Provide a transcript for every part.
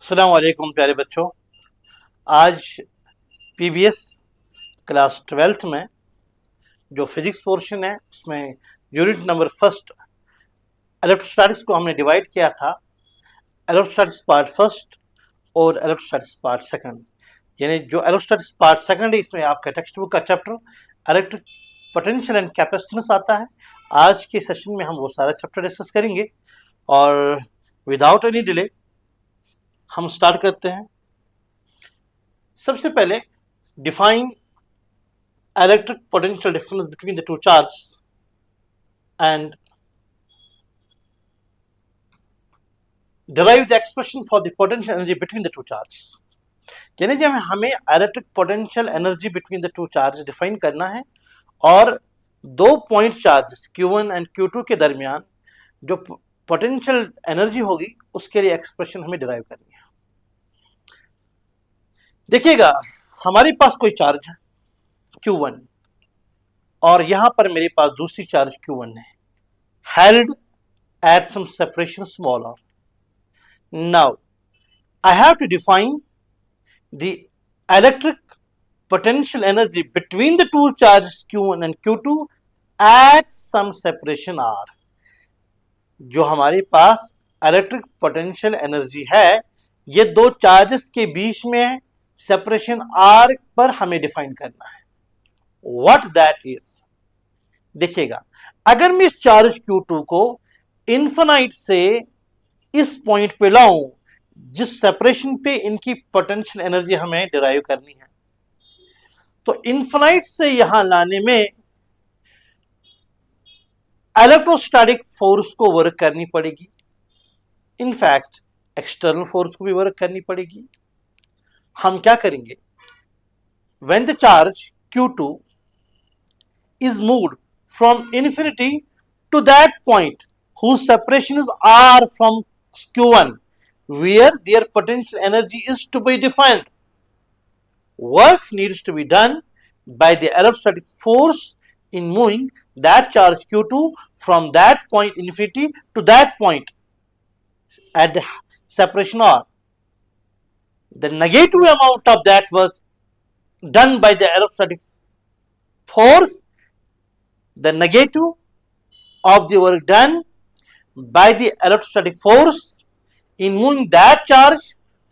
अस्सलाम वालेकुम प्यारे बच्चों। आज पीबीएस क्लास 12th में जो फिजिक्स पोर्शन है उसमें यूनिट नंबर फर्स्ट इलेक्ट्रोस्टैटिक्स को हमने डिवाइड किया था इलेक्ट्रोस्टैटिक्स पार्ट फर्स्ट और इलेक्ट्रोस्टैटिक्स पार्ट सेकंड। यानी जो इलेक्ट्रोस्टैटिक्स पार्ट सेकंड है इसमें आपका टेक्स्ट बुक का chapter electric potential and capacitance आता है। आज के सेशन में हम वो सारा चैप्टर डिस्कस करेंगे और विदाउट एनी डिले हम स्टार्ट करते हैं। सबसे पहले define electric potential difference between the two charges and derive the expression for the potential energy between the two charges। यानी जब हमें electric potential energy between the to charge define करना है और दो point charge Q1 and Q2 के दरमियान जो पोटेंशियल एनर्जी होगी उसके लिए एक्सप्रेशन हमें डिराइव करनी है। देखिएगा, हमारे पास कोई चार्ज है Q1 और यहां पर मेरे पास दूसरी चार्ज Q1 है, held at some separation small r. Now I have to define the electric potential energy between the two charges Q1 and Q2 at some separation r. जो हमारे पास इलेक्ट्रिक पोटेंशियल एनर्जी है ये दो charges के बीच में है, separation r पर हमें डिफाइन करना है। What that is? देखिएगा, अगर मैं इस चार्ज Q2 को इन्फिनाइट से इस पॉइंट पे लाऊं जिस सेपरेशन पे इनकी पोटेंशियल एनर्जी हमें डिराइव करनी है, तो इन्फिनाइट से यहां लाने में इलेक्ट्रोस्टैटिक फोर्स को वर्क करनी पड़ेगी, इनफैक्ट एक्सटर्नल फोर्स को भी वर्क करनी पड़ेगी। हम क्या करेंगे, when the charge Q2 is moved from infinity to that point whose separation is r from Q1 where their potential energy is to be defined, work needs to be done by the electrostatic force in moving that charge Q2 from that point infinity to that point at the separation r. The negative amount of that work done by the electrostatic force, the negative of the work done by the electrostatic force in moving that charge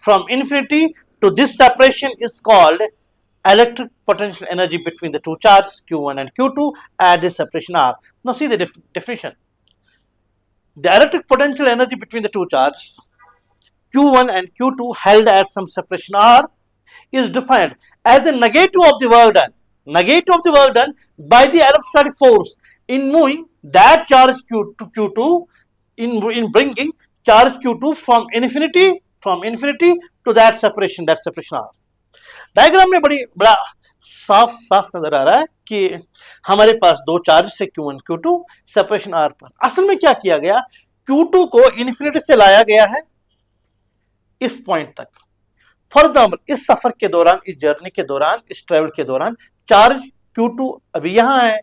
from infinity to this separation is called electric potential energy between the two charges Q1 and Q2 at this separation r. Now see the definition. The electric potential energy between the two charges Q1 and Q2 held at some separation r is defined as the negative of the work done by the electrostatic force in moving that charge Q to Q2 in bringing charge Q2 from infinity to that separation R. Diagram में बड़ा साफ नजर आ रहा है कि हमारे पास दो charge है Q1 Q2 सेपरेशन R पर। असल में क्या किया गया, Q2 को इन्फिनिटी से लाया गया है इस पॉइंट तक। फॉर एग्जाम्पल, इस सफर के दौरान, इस जर्नी के दौरान, इस ट्रेवल के दौरान चार्ज Q2 अभी यहां है,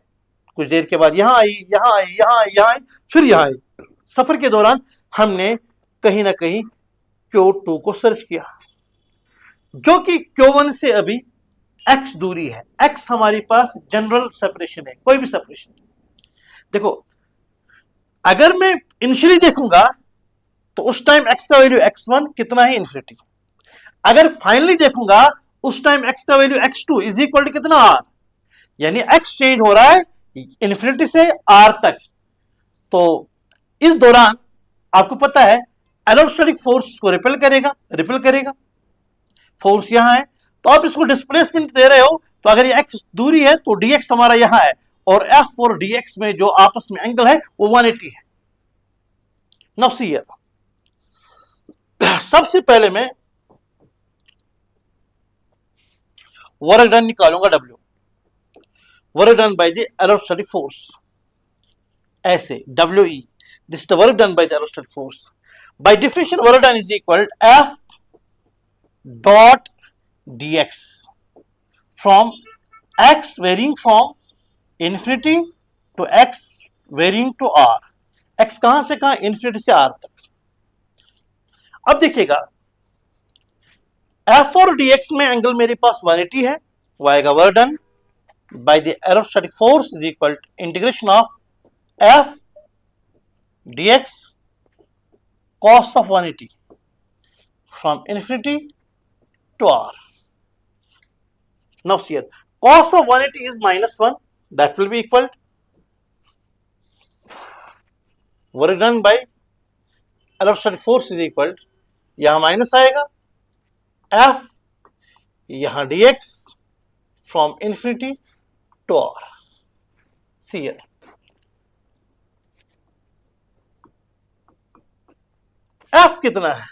कुछ देर के बाद यहां आई, फिर यहां आई। सफर के दौरान हमने कहीं ना कहीं Q2 को सर्च किया जो कि Q1 से अभी x दूरी है। x हमारे पास जनरल सेपरेशन है, कोई भी सेपरेशन। देखो, अगर मैं इनिशियली देखूंगा तो उस टाइम x का वैल्यू x1 कितना है, इन्फिनिटी। अगर फाइनली देखूंगा उस टाइम x का value x2 is equal to कितना, r। यानी x चेंज हो रहा है इन्फिनिटी से r तक। तो इस दौरान आपको पता है इलेक्ट्रोस्टैटिक फोर्स को रिपेल करेगा। फोर्स यहां है तो आप इसको डिस्प्लेसमेंट दे रहे हो, तो अगर ये x दूरी है तो dx हमारा यहां है और f और dx में जो आपस में एंगल है वो 180 है। नाउ सी हियर, सबसे पहले मैं वर्क डन निकालूंगा, W work done by the electrostatic force, ऐसे WE, this is the work done by the electrostatic force. By definition work done is equal F dot dx from x varying from infinity to x varying to r। x कहां से कहां, infinity से r तक। अब देखिएगा, F और dx में angle मेरे पास 180 है, वो आएगा work done by the electrostatic force is equal to integration of F dx cos of 180 from infinity to r. Now see here, cos of 180 is -1, that will be equal work done by electrostatic force is equal to, यहां minus आएगा, f यहां dx from infinity to r. See here, f कितना है,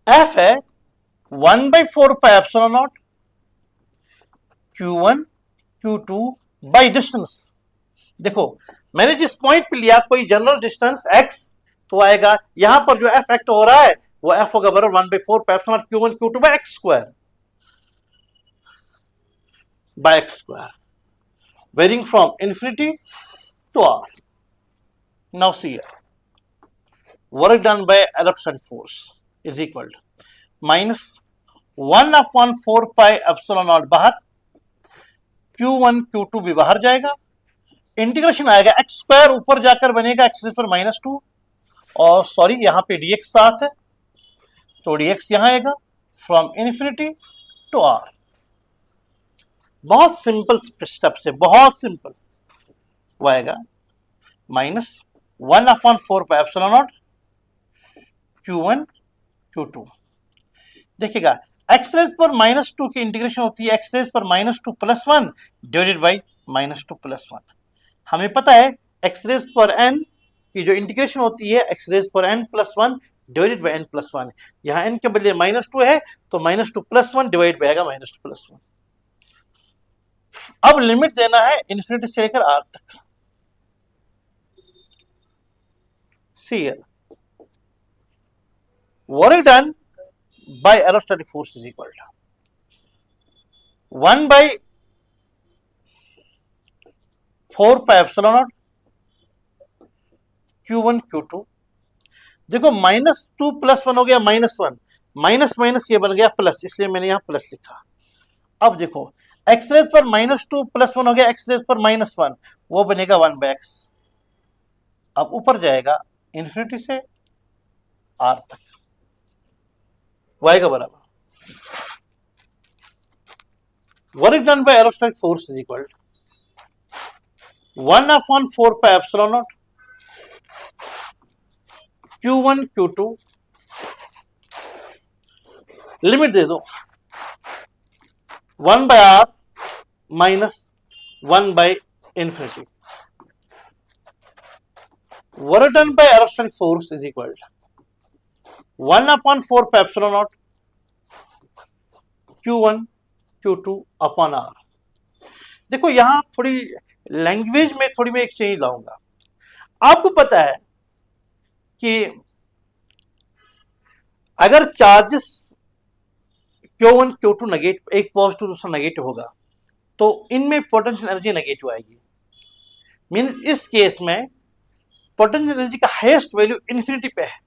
f है 1/4 pi epsilon naught q1 q2 by distance. देखो मैंने जिस point पे लिया कोई जनरल डिस्टेंस x, तो आएगा यहां पर जो f एक्ट हो रहा है वो f होगा बराबर 1/4 pi epsilon naught q1 q2 by x square by x square, varying from infinity to r. Now see here, work done by electrostatic force is equal to minus 1/4 pi epsilon naught बाहर, q1 q2 भी बाहर जाएगा, integration आएगा x square ऊपर जाकर बनेगा x rays पर -2, और सॉरी यहां पे dx साथ है तो dx यहां आएगा फ्रॉम इन्फिनिटी टू r. बहुत सिंपल स्टेप से, बहुत सिंपल, वो आएगा -1/4 pi epsilon naught q1 q2. देखिएगा x रेज़ पर -2 की इंटीग्रेशन होती है x रेज़ पर -2 + 1 डिवाइडेड बाई -2 + 1. हमें पता है x रेज़ पर n की जो इंटीग्रेशन होती है x रेज़ पर n + 1 डिवाइडेड बाई n + 1. यहाँ n के बदले -2 है तो -2 + 1 डिवाइड बाई आएगा -2 + 1. अब लिमिट देना है इन्फिनिटी से लेकर r तक. See here, work done by electrostatic force is equal to 1/4 pi epsilon naught q1 q2. देखो -2 + 1 हो गया -1, माइनस माइनस ये बन गया प्लस, इसलिए मैंने यहां प्लस लिखा. अब देखो x रेज़ पर -2 + 1 हो गया x रेज़ पर -1, वो बनेगा 1/x. अब ऊपर जाएगा इन्फिनिटी से r तक, y का बराबर. Work done by electrostatic force is equal to 1/4 pi epsilon naught q1 q2. Limit दे दो 1/r -1/infinity. Work done by electrostatic force is equal to 1/4 pi epsilon naught q1 q2 upon r. देखो यहां थोड़ी language में थोड़ी मैं एक change लाऊंगा. आपको पता है कि अगर चार्जेस Q1 Q2 नेगेटिव, एक पॉजिटिव दूसरा नेगेटिव होगा, तो इनमें पोटेंशियल एनर्जी नेगेटिव आएगी. मींस इस केस में पोटेंशियल एनर्जी का हाईएस्ट वैल्यू इन्फिनिटी पे है,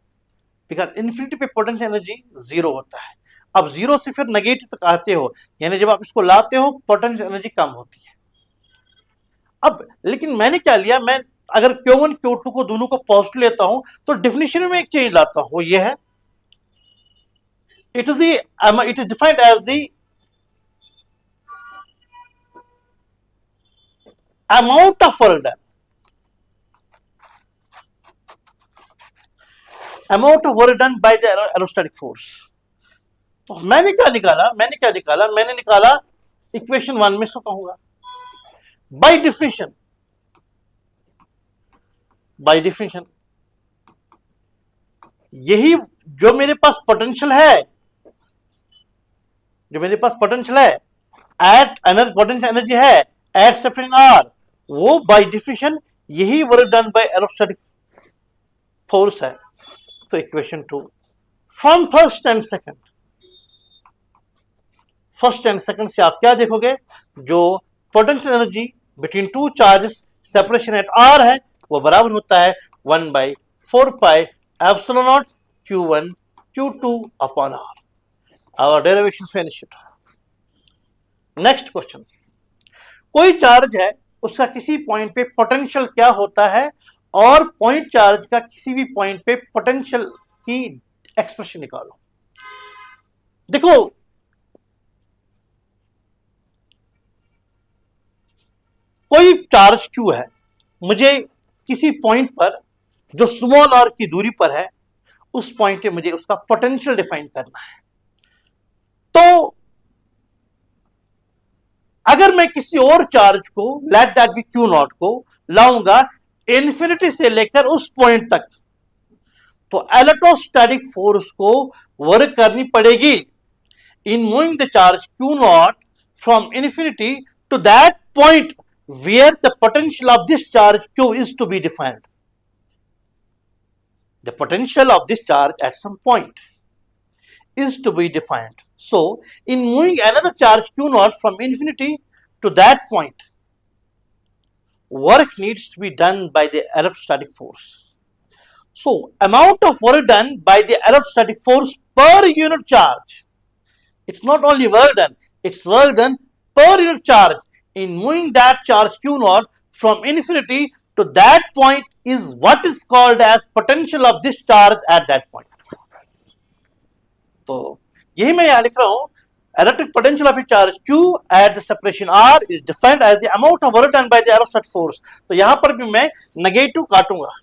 बिकॉज इन्फिनिटी पे पोटेंशियल एनर्जी 0 होता है. अब 0 से फिर नेगेटिव तक आते हो, यानी जब आप इसको लाते हो पोटेंशियल एनर्जी कम होती है. अब लेकिन मैंने क्या लिया, मैं अगर Q1 Q2 को दोनों को पॉजिटिव लेता हूं तो डेफिनेशन में एक चेंज लाता हूं, वो ये है, it is defined as the amount of work done. Amount of work done by the aerostatic force. तो मैंने निकाला इक्वेशन 1 में इसको कहूंगा बाय डिफिनेशन यही जो मेरे पास पोटेंशियल है, एट पोटेंशियल एनर्जी है एट सेपरेटिंग आर, वो बाय डिफिनेशन यही work done by electrostatic force है. तो equation 2 from first and second से आप क्या देखोगे, जो potential energy between two charges separation at R है वो बराबर होता है 1/4 pi epsilon naught q1 q2 upon r. Our derivation finished. Next question, कोई चार्ज है, उसका किसी पॉइंट पे पोटेंशियल क्या होता है और पॉइंट चार्ज का किसी भी पॉइंट पे पोटेंशियल की एक्सप्रेशन निकालो। देखो कोई चार्ज क्यू है, मुझे किसी पॉइंट पर जो स्मॉल आर की दूरी पर है उस पॉइंट पे मुझे उसका पोटेंशियल डिफाइन करना है। तो अगर मैं किसी और चार्ज को, let that be Q naught को लाऊंगा इन्फिनिटी से लेकर उस पॉइंट तक, तो इलेक्ट्रोस्टैटिक फोर्स को वर्क करनी पड़ेगी in moving the charge Q naught from infinity to that point where the potential of this charge q is to be defined. The potential of this charge at some point is to be defined. So, in moving another charge q naught from infinity to that point, work needs to be done by the electrostatic force. So, amount of work done by the electrostatic force per unit charge, it's not only work done, it's work done per unit charge in moving that charge q naught from infinity to that point is what is called as potential of this charge at that point. तो यही मैं यहां लिख रहा हूं, electric potential of a charge q at the separation r is defined as the amount of work done by the electrostatic force. तो यहां पर भी मैं negative काटूंगा,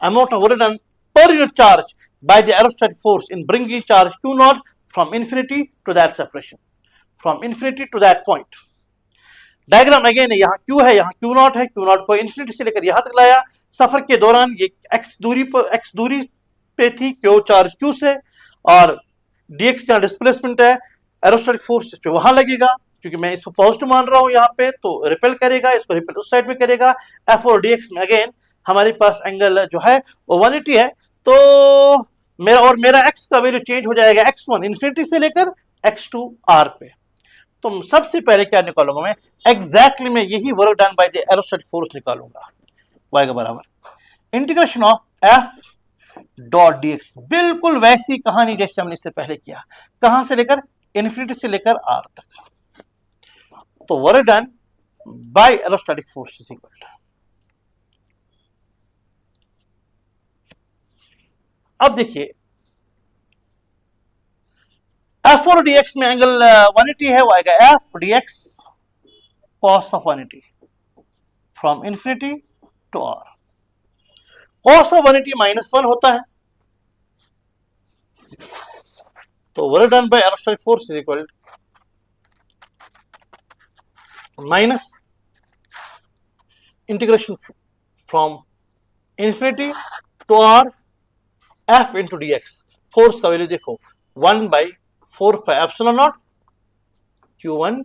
amount of work done per unit charge by the electrostatic force in bringing charge q naught from infinity to that separation, from infinity to that point. Diagram again है, यहाँ Q है, यहाँ Q not है, Q not को infinity से लेकर यहां तक लाया। सफर के दौरान ये x दूरी पे थी Q चार्ज Q से, और dx यहाँ डिस्प्लेसमेंट है, एरोस्टैटिक फोर्स इस पे वहां लगेगा, क्योंकि मैं इसको पॉजिटिव मान रहा हूं यहाँ पे, तो रिपेल करेगा, इसको रिपेल उस साइड में करेगा। F और dx में अगेन हमारे पास एंगल जो है वो 180 है, तो मेरा x का वैल्यू चेंज हो जाएगा x1 इन्फिनिटी से लेकर x2 r पे। तो सबसे पहले क्या निकालूंगा मैं, एग्जैक्टली मैं यही work done by the electrostatic force निकालूंगा, y का बराबर integration of f dot dx, बिल्कुल वैसी कहानी जैसे हमने इससे पहले किया, कहां से लेकर इन्फिनिटी से लेकर r तक। तो work done by electrostatic force is equal to, अब देखिए f और dx में एंगल 180 है, वो आएगा f dx cos of 180 from infinity to r. cos of 180 -1 होता है, तो work done by electrostatic force is equal minus integration from infinity to r f into dx। Force का वैल्यू देखो 1/4 pi epsilon naught q1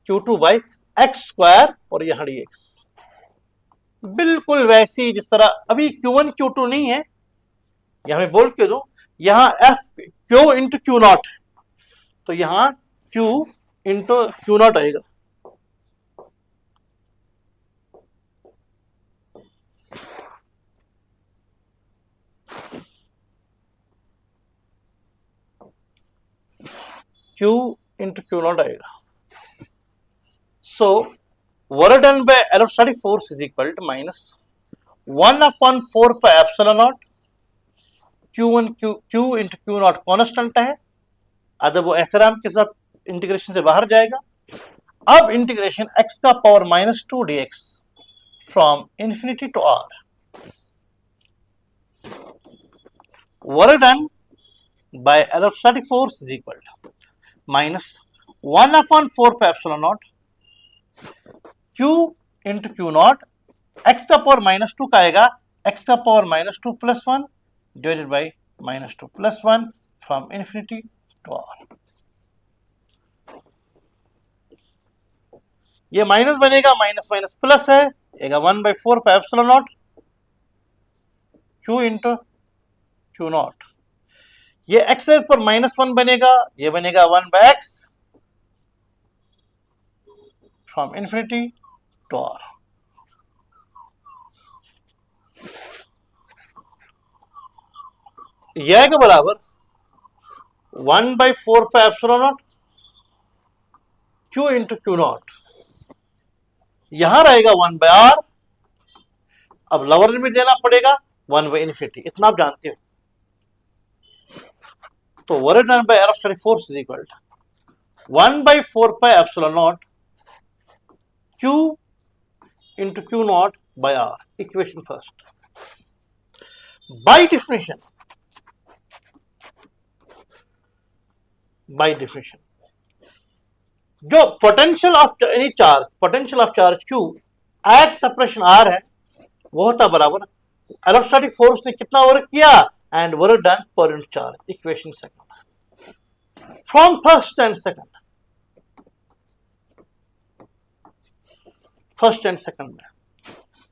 q2 by x square और यहां dx, बिल्कुल वैसी जिस तरह अभी q1 q2 नहीं है, यहां मैं बोल के दूं, यहां f q into q not, तो यहां q इंटू q नॉट आएगा। q इंटू q नॉट आएगा। So, work done by electrostatic force is equal to minus 1/4 pi epsilon naught q1 q into q naught constant है, अदब वो एहतराम के साथ इंटीग्रेशन से बाहर जाएगा। अब इंटीग्रेशन x का power -2 dx from infinity to r, work done by electrostatic force is equal to minus 1/4 pi epsilon naught q into Q naught, X का पावर -2 का आएगा, एक्स का power -2 + 1 divided by -2 + 1 from infinity to r। ये minus बनेगा, minus minus plus है, 1/4 pi epsilon naught q into Q naught, ये x raise पर -1 बनेगा, ये बनेगा 1/x from infinity to r। यह के बराबर 1/4 epsilon naught Q into Q not, यहां रहेगा 1/r, अब लोअर लिमिट देना पड़ेगा 1/∞, इतना आप जानते हो। तो work done by electrostatic force is equal to 1/4 pi epsilon naught Q into Q naught by R. Equation first. By definition, जो potential of any charge, potential of charge Q at separation R है, वो होता बराबर एरोस्टैटिक force ने कितना work किया and work done per unit charge. Equation second from first and second में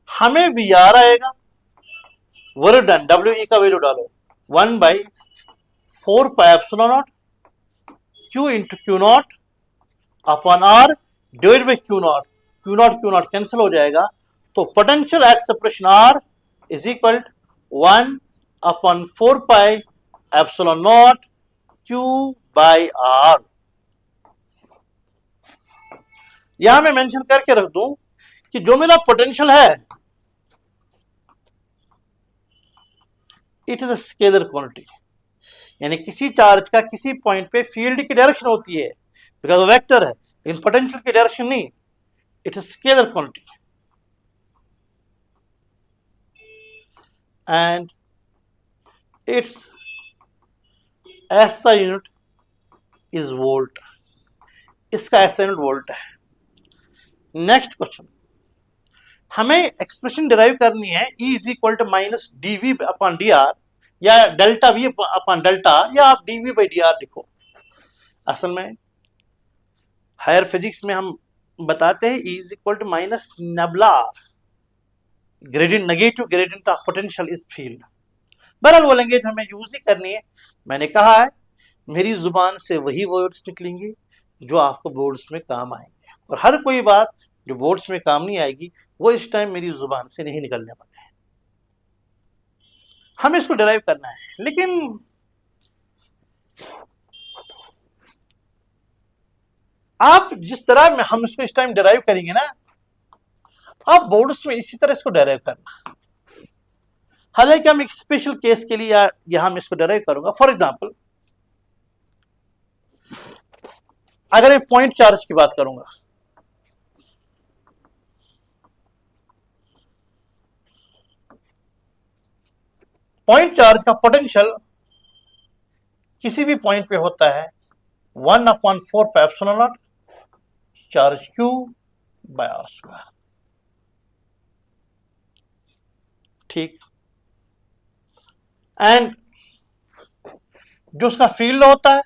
हमें VR आएगा, वर्क डन WE का वैल्यू डालो 1/4 pi epsilon naught Q into Q not upon R divide by Q not cancel हो जाएगा, तो potential at separation R is equal 1/4 pi epsilon naught Q by R। यहां मैं mention करके रख दूं कि जो मेरा पोटेंशियल है it is a scalar quantity, यानी किसी चार्ज का किसी पॉइंट पे फील्ड की डायरेक्शन होती है, बिकॉज वो वेक्टर है, इन पोटेंशियल की डायरेक्शन नहीं, it is scalar quantity and its SI unit is volt, इसका SI यूनिट वोल्ट है। नेक्स्ट क्वेश्चन, हमें एक्सप्रेशन डिराइव करनी है E is equal to minus dV upon dr या डेल्टा V अपॉन डेल्टा, या आप dV बाई dr लिखो। असल में हायर फिजिक्स में हम बताते हैं E is equal to minus nabla gradient, negative gradient of potential is field. बहरहाल वो लैंग्वेज हमें यूज नहीं करनी है, मैंने कहा है मेरी जुबान से वही वर्ड्स निकलेंगे जो आपको बोर्ड्स में काम आएंगे, और हर कोई बात जो बोर्ड्स में काम नहीं आएगी वो इस टाइम मेरी जुबान से नहीं निकलने वाले हैं, हमें इसको डिराइव करना है। लेकिन आप जिस तरह में हम इसको इस टाइम डिराइव करेंगे ना, आप बोर्ड्स में इसी तरह इसको डिराइव करना। हालांकि हम एक स्पेशल केस के लिए यहां मैं इसको डिराइव करूंगा। फॉर एग्जांपल, अगर मैं पॉइंट चार्ज की बात करूंगा, पॉइंट चार्ज का पोटेंशियल किसी भी पॉइंट पे होता है 1/4 pi epsilon naught charge Q by R square. ठीक, एंड जो उसका फील्ड होता है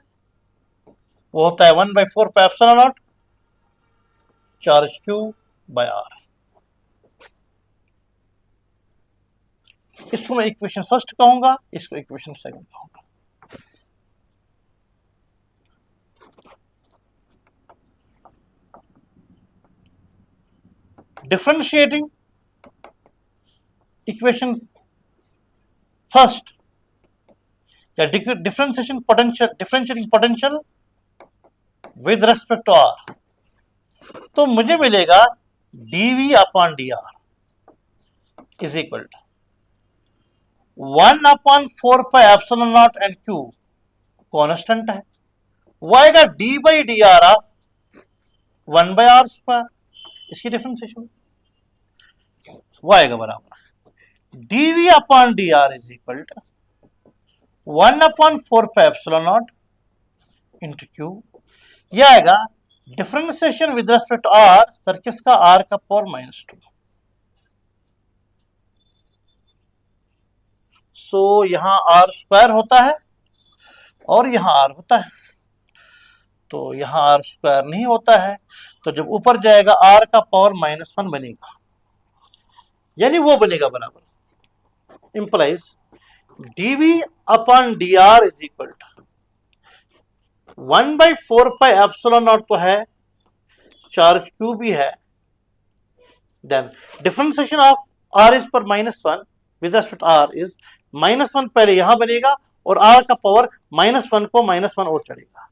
वो होता है 1/4 pi epsilon naught charge Q by R। इसको मैं इक्वेशन फर्स्ट कहूंगा, इसको इक्वेशन सेकंड कहूंगा। डिफरेंशिएटिंग इक्वेशन फर्स्ट या differentiation potential, differentiating potential with respect to R, तो मुझे मिलेगा dV upon dr is equal to 1/4 pi epsilon naught and Q constant है, वो आएगा d by dr of 1/r square, इसकी differentiation वो आएगा बराबर dV upon dr is equal to 1/4 pi epsilon naught into Q, यह आएगा differentiation with respect to R, sir किसका, R का पावर -2। सो यहां R स्क्वायर होता है और यहां R होता है, तो यहां R स्क्वायर नहीं होता है, तो जब ऊपर जाएगा R का पावर -1 बनेगा, यानी वो बनेगा बराबर implies dV upon dr is equal to 1/4 pi epsilon naught तो है, चार्ज Q भी है, then differentiation of R is पर -1 विद रेस्पेक्ट R इज -1, पहले यहां बनेगा और r का पावर -1 को -1 और चढ़ेगा,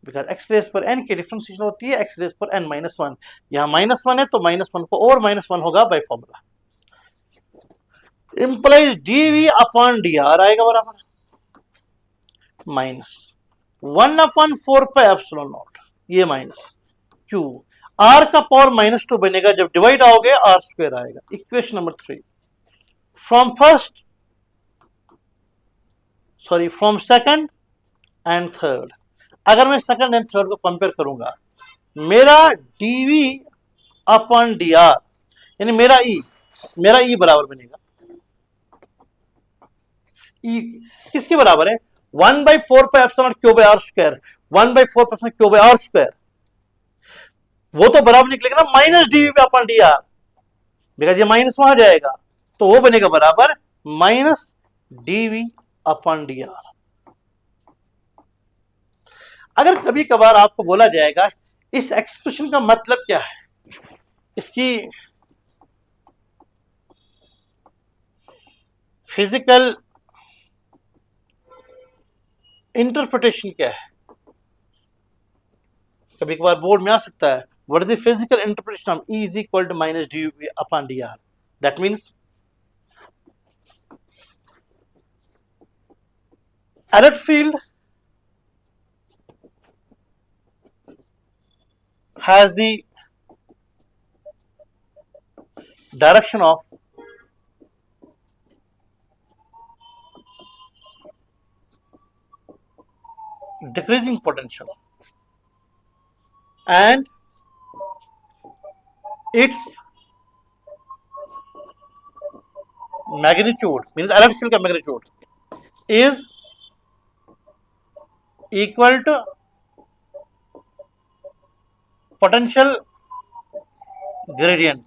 बिकॉज x रेज पर n की डिफरेंशिएशन होती है x रेज पर n -1, यहां -1 है तो -1 को और -1 होगा by formula, implies dv upon dr आएगा बराबर -1/4πε0, ये माइनस q, r का पावर -2 बनेगा, जब डिवाइड आओगे r स्क्वायर आएगा। Equation number 3, from second and third, अगर मैं सेकंड एंड थर्ड को कंपेयर करूंगा, मेरा dv अपॉन dr यानी मेरा e बराबर बनेगा, e किसके बराबर है 1/4πε0 q/r², 1/4 q/r², वो तो बराबर निकलेगा ना -dv अपॉन dr, बिकॉज ये माइनस वहां जाएगा, तो वो बनेगा बराबर -dv अपॉन dr। अगर कभी कभार आपको बोला जाएगा इस एक्सप्रेशन का मतलब क्या है, इसकी फिजिकल इंटरप्रिटेशन क्या है, कभी कभार बोर्ड में आ सकता है, what is the physical interpretation of E is equal to -dv upon dr, that means electric field has the direction of decreasing potential and its magnitude, means electric field का magnitude is equal to potential gradient।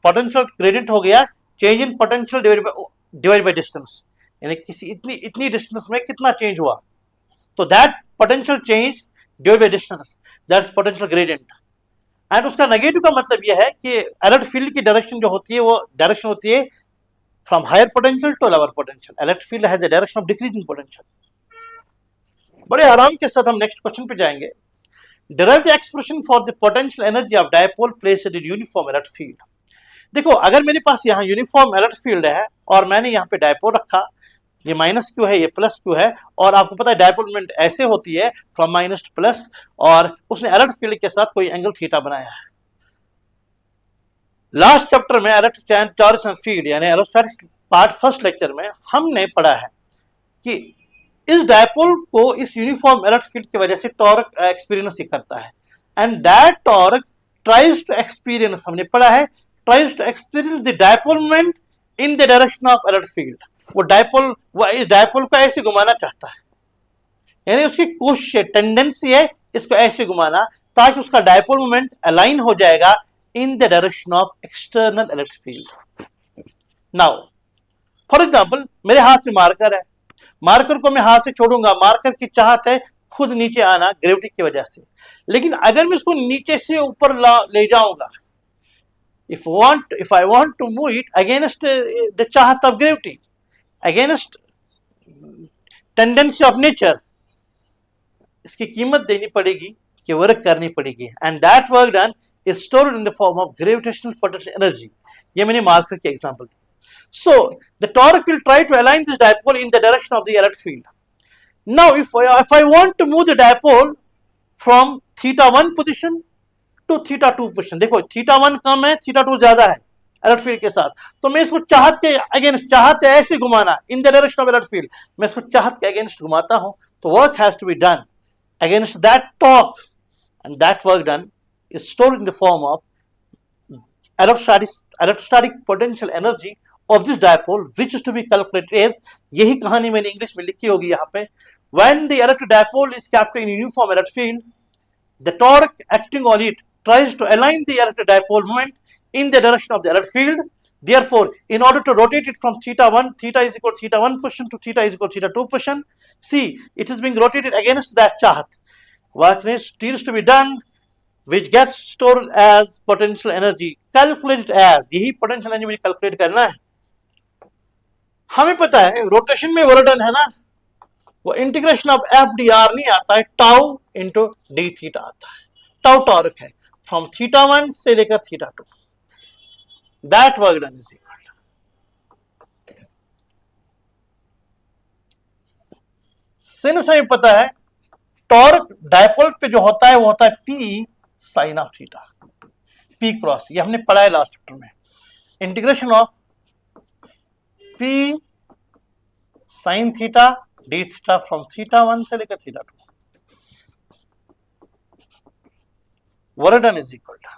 Potential gradient हो गया change in potential divide by distance, यानी किसी इतनी distance में कितना change हुआ, तो that potential change divide by distance, that's potential gradient. And उसका नेगेटिव का मतलब यह है कि इलेक्ट्रिक फील्ड की डायरेक्शन जो होती है वो डायरेक्शन होती है from higher potential to lower potential, electric field has the direction of decreasing potential. बड़े आराम के साथ हम नेक्स्ट क्वेश्चन पे जाएंगे। Derive the expression for the potential energy of dipole placed in uniform electric field. देखो अगर मेरे पास यहाँ यूनिफॉर्म इलेक्ट्रिक फील्ड है और मैंने यहाँ पे डायपोल रखा, ये माइनस क्यू है, ये प्लस क्यू है, और आपको पता है डायपोल मोमेंट ऐसे होती है फ्रॉम माइनस टू प्लस, और उसने इलेक्ट्रिक फील्ड के साथ कोई एंगल थीटा बनाया है। लास्ट चैप्टर में इलेक्ट्रिक चार्ज एंड फील्ड यानी एरोस्टैटिक्स पार्ट फर्स्ट लेक्चर में हमने पढ़ा है कि इस डायपोल को इस यूनिफॉर्म इलेक्ट्रिक फील्ड की वजह से टॉर्क एक्सपीरियंस ही करता है, and that torque tries to experience, हमने पढ़ा है, tries to experience the dipole moment in the direction of electric field. वो इस डायपोल को ऐसे घुमाना चाहता है, यानी उसकी कोशिश है, टेंडेंसी है इसको ऐसे घुमाना ताकि उसका डायपोल मोमेंट अलाइन हो जाएगा इन the direction of external electric field. Now for example मेरे हाथ में मार्कर है, मार्कर को मैं हाथ से छोड़ूंगा, मार्कर की चाहत है खुद नीचे आना ग्रेविटी की वजह से, लेकिन अगर मैं इसको नीचे से ऊपर ले जाऊंगा, if I want to move it against the चाहत of gravity, against tendency of nature, इसकी कीमत देनी पड़ेगी कि वर्क करनी पड़ेगी, and that work done is stored in the form of gravitational potential energy। ये मैंने मार्कर की example the. So the torque will try to align this dipole in the direction of the electric field। Now if I want to move the dipole from θ1 position to θ2 position, देखो θ1 कम है, θ2 ज्यादा है electric field के साथ, तो मैं इसको चाहत के अगेंस्ट, चाहत है ऐसे घुमाना in the direction of electric field, मैं इसको चाहत के अगेंस्ट घुमाता हूं, तो work has to be done against that torque, and that work done is stored in the form of electrostatic potential energy of this dipole which is to be calculated as, यही कहानी मैंने English में लिखी होगी यहाँ पे, when the electric dipole is kept in uniform electric field, the torque acting on it tries to align the electric dipole moment in the direction of the electric field। Therefore, in order to rotate it from θ1, θ is equal to θ1 position to θ is equal to θ2 position, see it is being rotated against that chahat, work needs to be done which gets stored as potential energy, calculated as, यही potential energy मुझे calculate करना है। हमें पता है rotation में work done है ना, वो integration of F D R नहीं आता है, टाउ इंटू डी थीटा आता है। टाउ टॉर्क है फ्रॉम थीटा 1 से लेकर theta 2, that work done is equal. Since हमें पता है टॉर्क डायपोल पे जो होता है वो होता है P sine of theta, P cross, ये हमने पढ़ा है लास्ट चैप्टर में। Integration of P sine theta D theta from theta 1 से लेकर theta 2, work done is equal to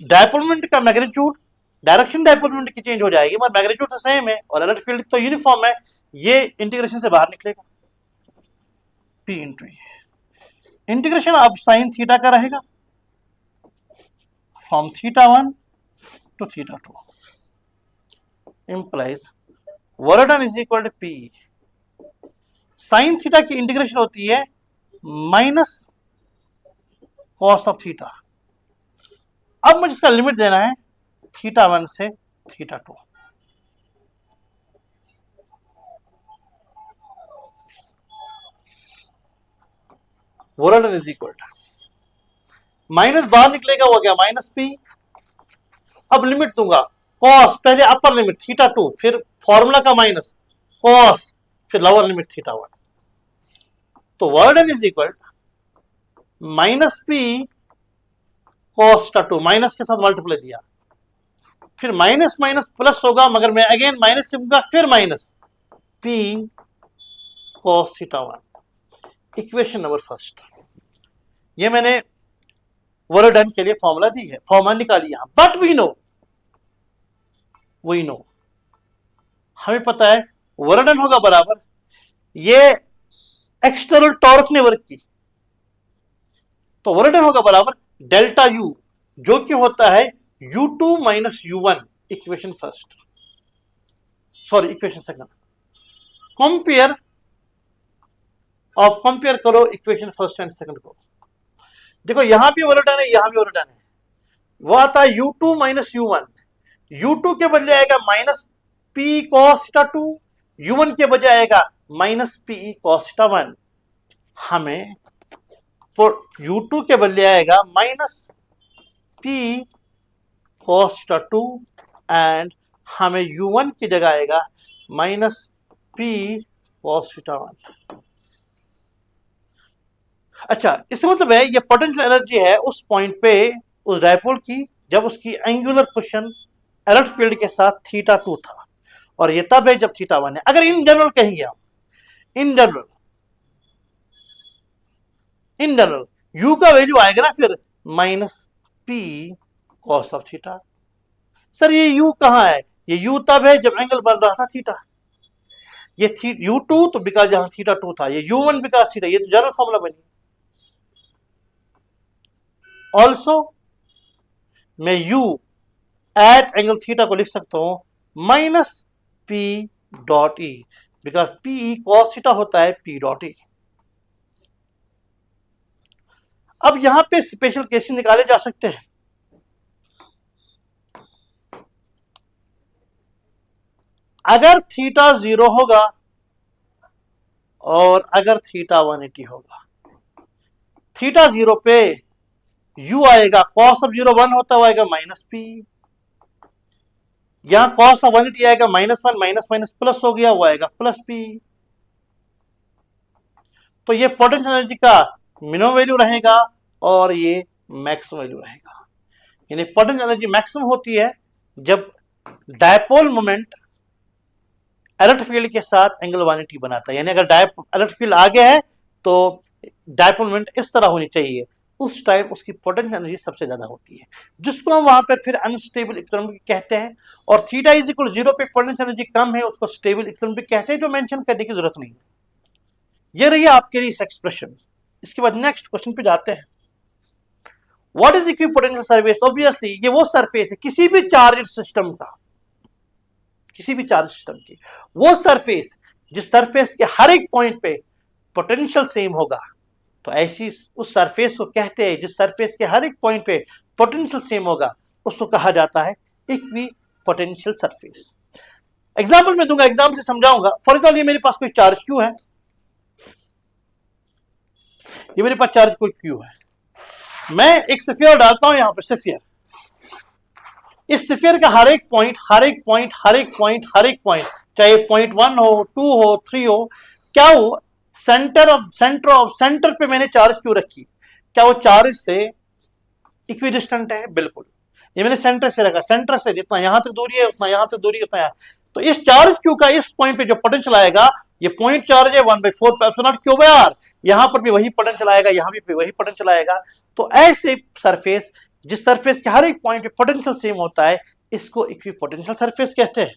dipole moment का मैग्नीट्यूड, डायरेक्शन डायपोल मोमेंट की चेंज हो जाएगी मगर मैग्नीट्यूड तो सेम है और इलेक्ट्रिक फील्ड तो यूनिफॉर्म है, ये इंटीग्रेशन से बाहर निकलेगा, पी इंटू इंटीग्रेशन अब साइन थीटा का रहेगा from theta 1 to theta 2 implies work done is equal to P sine theta की इंटीग्रेशन होती है माइनस कॉस ऑफ थीटा। अब मुझे इसका लिमिट देना है थीटा 1 से theta 2, work done is equal to minus बाहर निकलेगा, वो गया माइनस पी। अब लिमिट दूंगा कॉस, पहले अपर लिमिट थीटा 2, फिर फॉर्मूला का माइनस कॉस, फिर लोअर लिमिट थीटा 1, तो work done is equal minus P cos theta 2, minus के साथ मल्टीप्लाई दिया, फिर माइनस माइनस प्लस होगा मगर मैं अगेन माइनस लिखूंगा, फिर minus P cos theta 1, equation number first. ये मैंने वर्क डन के लिए फॉर्मूला दी है, फॉर्मूला निकाली यहां, बट वी नो हमें पता है वर्क डन होगा बराबर, ये एक्सटर्नल टॉर्क ने वर्क की, तो वर्क डन होगा बराबर डेल्टा यू, जो कि होता है u2 minus u1, equation first, sorry equation second, compare compare करो इक्वेशन फर्स्ट एंड सेकंड को। देखो यहां भी वर्क डन है, यहां भी वर्क डन है, वो आता है u2 माइनस u1, u2 के बदले आएगा minus P cos theta 2, u1 के बजाय आएगा माइनस पी कॉस थीटा 1, हमें u2 के बदले आएगा minus P cos theta 2 and हमें u1 की जगह आएगा माइनस पी कॉस थीटा 1। अच्छा, इसका मतलब है ये पोटेंशियल एनर्जी है उस पॉइंट पे उस डायपोल की जब उसकी एंगुलर पोजीशन इलेक्ट्रिक फील्ड के साथ थीटा 2 था, और ये तब है जब थीटा 1 है। अगर इन जनरल कहेंगे हम, इन जनरल u का वैल्यू आएगा ना फिर minus P cos of theta. Sir ये u कहां है, ये u तब है जब एंगल बन रहा था थीटा, ये u2 तो बिकॉज यहां थीटा 2 था, ये u1 बिकॉज थीटा, ये तो जनरल फॉर्मूला बनी। ऑल्सो मैं u एट एंगल थीटा को लिख सकता हूं minus P dot E, because P cos theta होता है पी डॉट ई। अब यहां पे स्पेशल केसेस निकाले जा सकते हैं। अगर थीटा 0 होगा और अगर थीटा 180 होगा, थीटा 0 पे u आएगा कॉस ऑफ 0 1 होता हुआ आएगा माइनस पी, यहां कॉस ऑफ 180 आएगा माइनस 1, माइनस माइनस प्लस हो गया, वो आएगा प्लस पी। तो ये पोटेंशियल एनर्जी का मिनिमम वैल्यू रहेगा और ये मैक्सिमम वैल्यू रहेगा। यानी पोटेंशियल एनर्जी मैक्सिमम होती है जब डायपोल मोमेंट इलेक्ट्रिक फील्ड के साथ एंगल 180 बनाता है, यानी अगर इलेक्ट्रिक फील्ड आगे है तो डायपोल मोमेंट इस तरह होनी चाहिए, उस टाइम उसकी पोटेंशियल एनर्जी सबसे ज्यादा होती है, जिसको हम वहां पर फिर अनस्टेबल इक्विलिब्रियम कहते हैं। और थीटा इज इक्वल 0 पे पोटेंशियल एनर्जी कम है, उसको स्टेबल इक्विलिब्रियम कहते हैं, जो मेंशन करने की जरूरत नहीं है। ये रही आपके लिए इस एक्सप्रेशन। इसके बाद नेक्स्ट क्वेश्चन पे जाते हैं। What is equipotential surface? Obviously ये वो सरफेस है किसी भी चार्ज सिस्टम का, किसी भी चार्ज सिस्टम की वो सरफेस जिस सरफेस के हर एक पॉइंट पे पोटेंशियल सेम होगा, तो ऐसी उस सरफेस को कहते हैं जिस सरफेस के हर एक पॉइंट पे पोटेंशियल सेम होगा, उसको कहा जाता है इक्वी पोटेंशियल सरफेस। एग्जाम्पल में दूंगा, एग्जाम्पल से समझाऊंगा। फॉर एग्जाम्पल ये मेरे पास कोई चार्ज क्यू है, ये मेरे पास चार्ज कोई क्यू है, मैं एक स्फीयर डालता हूं यहां पर, स्फीयर। इस स्फीयर का हर एक पॉइंट, हर एक पॉइंट, हर एक पॉइंट, हर एक पॉइंट, चाहे पॉइंट 1 हो, 2 हो, 3 हो, क्या वो सेंटर पे मैंने चार्ज क्यू रखी, क्या वो चार्ज से इक्विडिस्टेंट है? बिल्कुल। ये मैंने सेंटर से रखा, सेंटर से जितना यहां तक दूरी है उतना यहां तक दूरी, उतना है। तो इस चार्ज क्यू का इस पॉइंट पे जो पोटेंशियल आएगा, ये पॉइंट चार्ज है 1/4 क्यू बाय आर, यहां पर भी वही पोटेंशियल आएगा, यहां भी वही पोटेंशियल आएगा। तो ऐसे सरफेस, जिस सरफेस के हर एक पॉइंट पे पोटेंशियल सेम होता है, इसको इक्विपोटेंशियल सरफेस कहते हैं।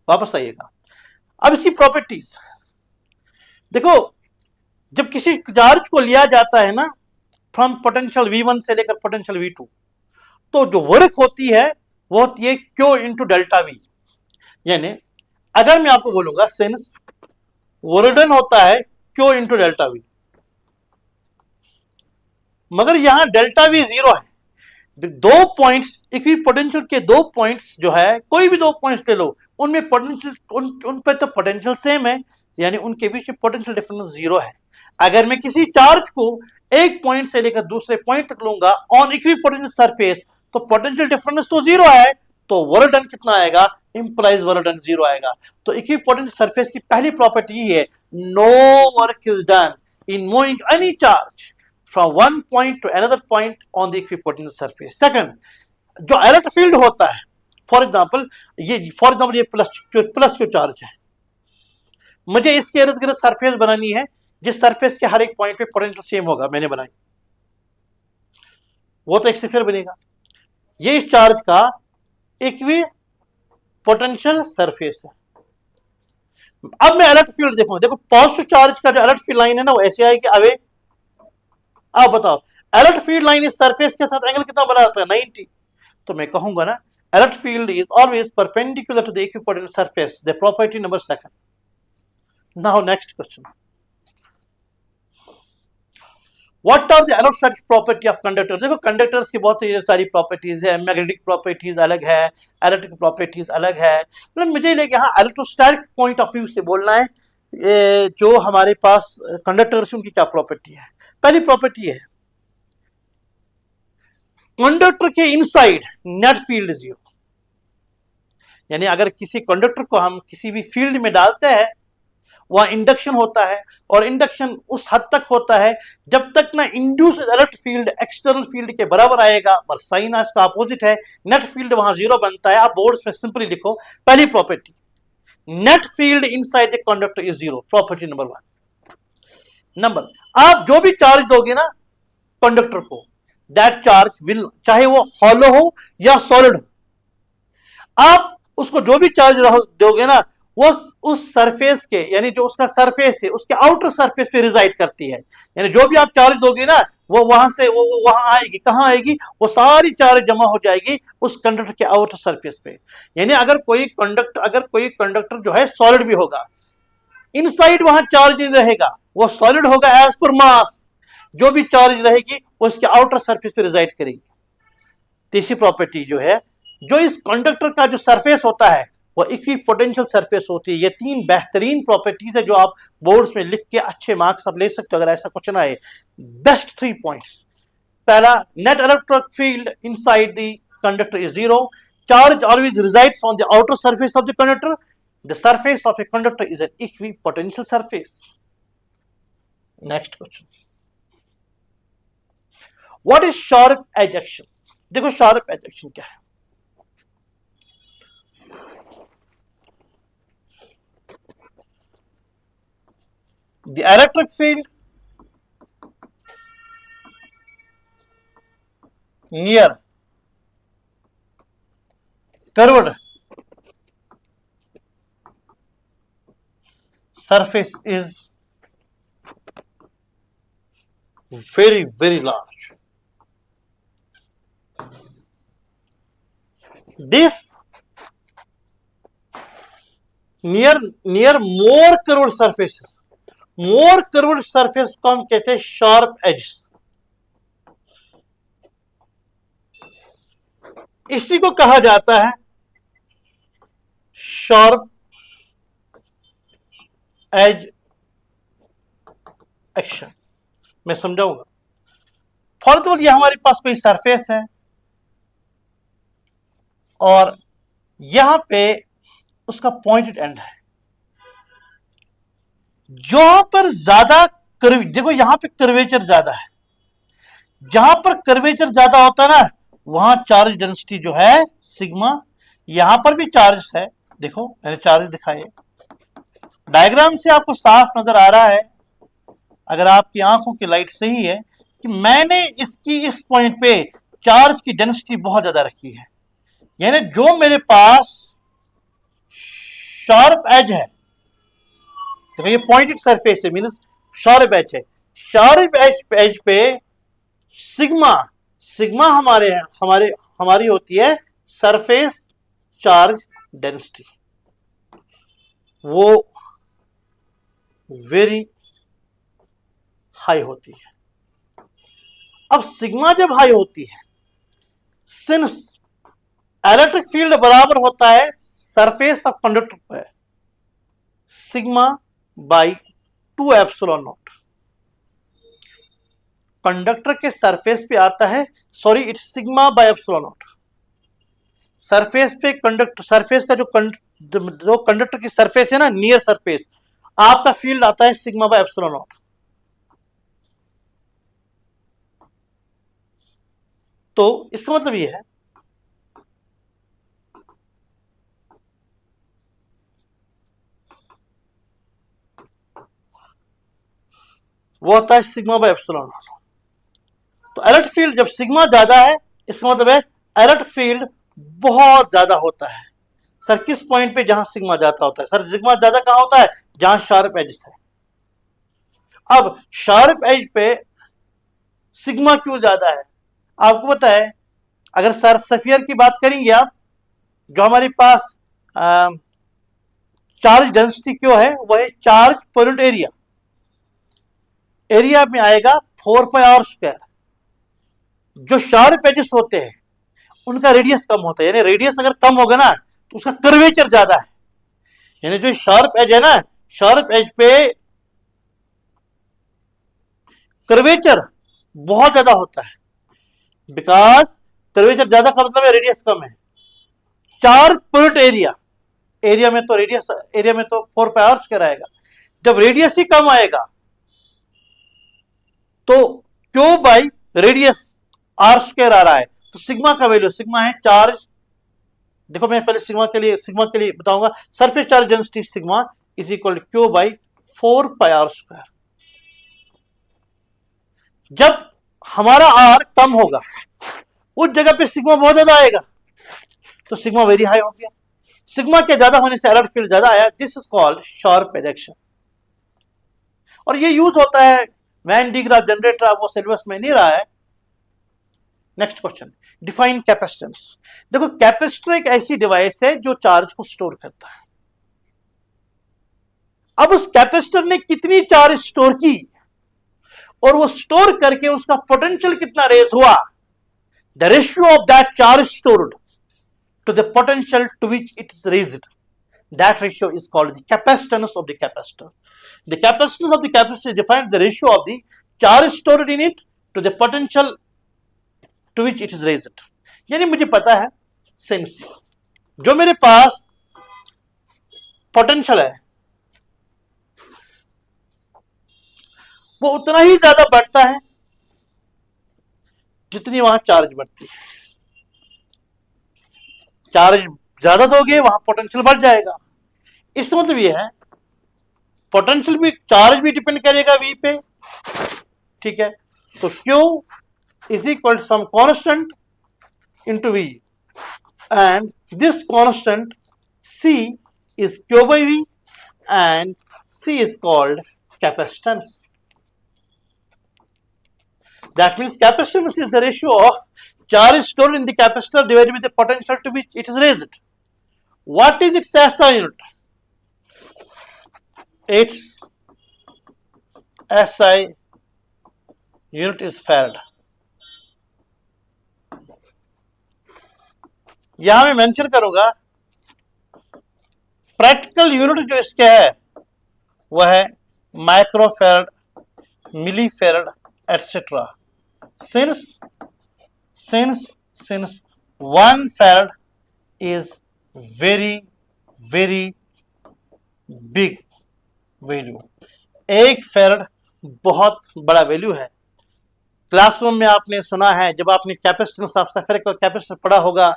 वापस आइएगा, अब इसकी प्रॉपर्टीज देखो। जब किसी चार्ज को लिया जाता है ना, फ्रॉम पोटेंशियल V1 से लेकर पोटेंशियल V2, तो जो वर्क होती है वो होती है Q इंटू डेल्टा V। यानी अगर मैं आपको बोलूंगा सिंस वर्क डन होता है Q इंटू डेल्टा V, मगर यहां डेल्टा V 0 है। दो पॉइंट्स, इक्विपोटेंशियल के दो पॉइंट्स जो है, कोई भी दो पॉइंट्स ले लो, उनमें पोटेंशियल, उन पे तो पोटेंशियल सेम है, यानी उनके बीच में पोटेंशियल डिफरेंस 0 है। अगर मैं किसी चार्ज को एक पॉइंट से लेकर दूसरे पॉइंट तक लूंगा ऑन इक्विपोटेंशियल सरफेस, तो पोटेंशियल डिफरेंस तो 0 है, तो वर्क डन कितना आएगा? इंप्लाइज वर्क डन 0 आएगा। तो इक्विपोटेंशियल सरफेस की पहली प्रॉपर्टी ये है, no work is done in moving any charge from one point to another point on the equipotential surface. Second, जो इलेक्ट्रिक फील्ड होता है, फॉर एग्जांपल ये प्लस क्यू चार्ज है, मुझे इसके इर्द गिर्द सरफेस बनानी है जिस सरफेस के हर एक पॉइंट पे पोटेंशियल सेम होगा, मैंने बनाई, वो तो एक स्फीयर बनेगा। ये इस चार्ज का इक्वी पोटेंशियल सरफेस है। अब मैं इलेक्ट्रिक फील्ड देखूंगा, देखो पॉजिटिव चार्ज का जो इलेक्ट्रिक फील्ड लाइन है ना, वो ऐसे आएगी अवे। आप बताओ, इलेक्ट्रिक फील्ड लाइन इस सरफेस के साथ एंगल कितना बनाता है? 90। तो मैं कहूंगा ना, electric field is always perpendicular to the equipotential surface, the property number 2। Now next question, what are the electrostatic property of conductor? देखो कंडक्टर्स की बहुत सारी प्रॉपर्टीज है, मैग्नेटिक प्रॉपर्टीज अलग है, इलेक्ट्रिक प्रॉपर्टीज अलग है। मतलब मुझे लेके यहाँ इलेक्ट्रोस्टैटिक पॉइंट ऑफ व्यू से बोलना है, जो हमारे पास कंडक्टर्स उनकी क्या प्रॉपर्टी है। पहली प्रॉपर्टी है, कंडक्टर के इनसाइड नेट फील्ड 0। यानी अगर किसी कंडक्टर को हम किसी भी फील्ड में डालते हैं, वह इंडक्शन होता है, और इंडक्शन उस हद तक होता है जब तक ना induce electric field external field के बराबर आएगा, और साइन इसका अपोजिट है, नेट फील्ड वहां 0 बनता है। आप बोर्ड्स में सिंपली लिखो, पहली property, net field inside the conductor is 0, property number 1। Number, आप जो भी चार्ज दोगे ना कंडक्टर को, दैट चार्ज विल, चाहे वो हॉलो हो या सॉलिड हो, आप उसको जो भी चार्ज दोगे ना, वो उस सरफेस के, यानी जो उसका सरफेस है उसके आउटर सरफेस पे रिजाइड करती है। यानी जो भी आप चार्ज दोगे ना, वो वहां से वो वहां आएगी। कहां आएगी? वो सारी चार्ज जमा हो जाएगी उस कंडक्टर के आउटर सरफेस पे। यानी अगर कोई कंडक्टर जो है सॉलिड भी होगा, इनसाइड वहां चार्ज नहीं रहेगा, वो सॉलिड होगा एज पर मास, जो भी चार्ज रहेगी वो उसके आउटर सरफेस पे रिजाइड करेगी। तीसरी प्रॉपर्टी जो है, जो इस कंडक्टर का जो सरफेस होता है वो इक्विपोटेंशियल सरफेस होती है। ये 3 बेहतरीन प्रॉपर्टीज है जो आप बोर्ड्स में लिख के अच्छे मार्क्स आप ले सकते हो अगर ऐसा क्वेश्चन आए। बेस्ट 3 पॉइंट्स, पहला, net electric field inside the conductor is 0, charge always resides on the outer surface of the conductor, the surface of a conductor is an equipotential surface. Next question, what is sharp edge action? देखो sharp edge action क्या है। The electric field near curved surface is very, very large. This near more curved surfaces, more curved surface को हम कहते हैं sharp as. इसी को कहा जाता है शार्प एज एक्शन। मैं समझाऊंगा। फॉर एग्जाम्पल यह हमारे पास कोई सरफेस है और यहां पे उसका पॉइंटेड एंड है। जहां पर ज्यादा देखो यहां पे कर्वेचर ज्यादा है, जहां पर कर्वेचर ज्यादा होता है ना वहां चार्ज डेंसिटी जो है सिग्मा। यहां पर भी चार्ज है, देखो मैंने चार्ज दिखाए, डायग्राम से आपको साफ नजर आ रहा है अगर आपकी आंखों की लाइट सही है कि मैंने इसकी इस पॉइंट पे चार्ज की डेंसिटी बहुत ज्यादा रखी है। यानी जो मेरे पास शार्प एज है, देखो ये पॉइंटेड सरफेस है, मींस शार्प एज है। शार्प एज पे सिग्मा सिग्मा हमारे हमारे हमारी होती है सरफेस चार्ज डेंसिटी, वो वेरी हाई होती है। अब सिग्मा जब हाई होती है, सिंस इलेक्ट्रिक फील्ड बराबर होता है सरफेस ऑफ कंडक्टर पे sigma by 2 epsilon not. Conductor के सरफेस पे आता है, sorry it's sigma by epsilon not. Surface पे कंडक्टर, सरफेस का जो कंडक्टर की सरफेस है ना, नियर सरफेस, आपका फील्ड आता है सिग्मा बाई एप्सिलॉन नॉट। तो इसका मतलब ये है वो होता है सिग्मा बाई एप्सिलॉन नॉट। तो इलेक्ट्रिक फील्ड जब सिग्मा ज्यादा है, इसका मतलब है इलेक्ट्रिक फील्ड बहुत ज्यादा होता है। सर किस पॉइंट पे जहां सिग्मा ज्यादा होता है? सर सिग्मा ज्यादा कहां होता है? जहां शार्प एज है। अब शार्प एज पे सिग्मा क्यों ज्यादा है? आपको पता है, अगर सर सफियर की बात करेंगे आप, जो हमारे पास चार्ज डेंसिटी क्यों है, वह है charge per unit area. Area में आएगा 4πr²। जो शार्प एजेस होते हैं उनका रेडियस कम होता है, यानी रेडियस अगर कम होगा ना तो उसका कर्वेचर ज्यादा है। यानी जो शार्प एज है ना, शार्प एज पे कर्वेचर बहुत ज्यादा होता है, बिकॉज कर्वेचर ज्यादा का मतलब है रेडियस कम है। Charge per unit area, area में तो रेडियस, एरिया में तो 4πr² आएगा। जब रेडियस ही कम आएगा तो क्यू बाई रेडियस r² आ रहा है, तो सिग्मा का वैल्यू, सिग्मा है चार्ज, देखो मैं पहले सिग्मा के लिए बताऊंगा। Surface charge density sigma is equal to Q by 4πr²। जब हमारा आर कम होगा उस जगह पे सिग्मा बहुत ज्यादा आएगा, तो सिग्मा वेरी हाई हो गया। सिग्मा के ज्यादा होने से इलेक्ट्रिक फील्ड ज्यादा आया, this is called sharp edge action. और ये यूज होता है वैन डी ग्राफ जनरेटर, वो सिलेबस में नहीं रहा है। Next question, define capacitance. देखो कैपेसिटर एक ऐसी डिवाइस है जो चार्ज को स्टोर करता है। अब उस कैपेसिटर ने कितनी चार्ज स्टोर की और वो स्टोर करके उसका पोटेंशियल कितना रेज हुआ, the ratio of that charge stored to the potential to which it is raised, that ratio is called the capacitance of the capacitor. The capacitance of the capacitor defines the ratio of the charge stored in it to the potential to which it is raised. यानी मुझे पता है sense, जो मेरे पास potential है वो उतना ही ज्यादा बढ़ता है जितनी वहां चार्ज बढ़ती है। चार्ज ज्यादा दोगे वहां पोटेंशियल बढ़ जाएगा। इसका मतलब ये है पोटेंशियल भी, चार्ज भी डिपेंड करेगा वी पे, ठीक है। तो Q is equal to some constant into V, and this constant C is Q by V and C is called capacitance. That means capacitance is the ratio of charge stored in the capacitor divided with the potential to which it is raised. What is its SI unit? Its SI unit is farad. यहां मैं mention करूंगा practical unit जो इसके है वह है microfarad, millifarad etcetera. Since since since 1 farad is very very big value, 1 farad बहुत बड़ा वैल्यू है। क्लासरूम में आपने सुना है, जब आपने कैपेसिटेंस ऑफ सफेरिकल कैपेसिटर पढ़ा होगा,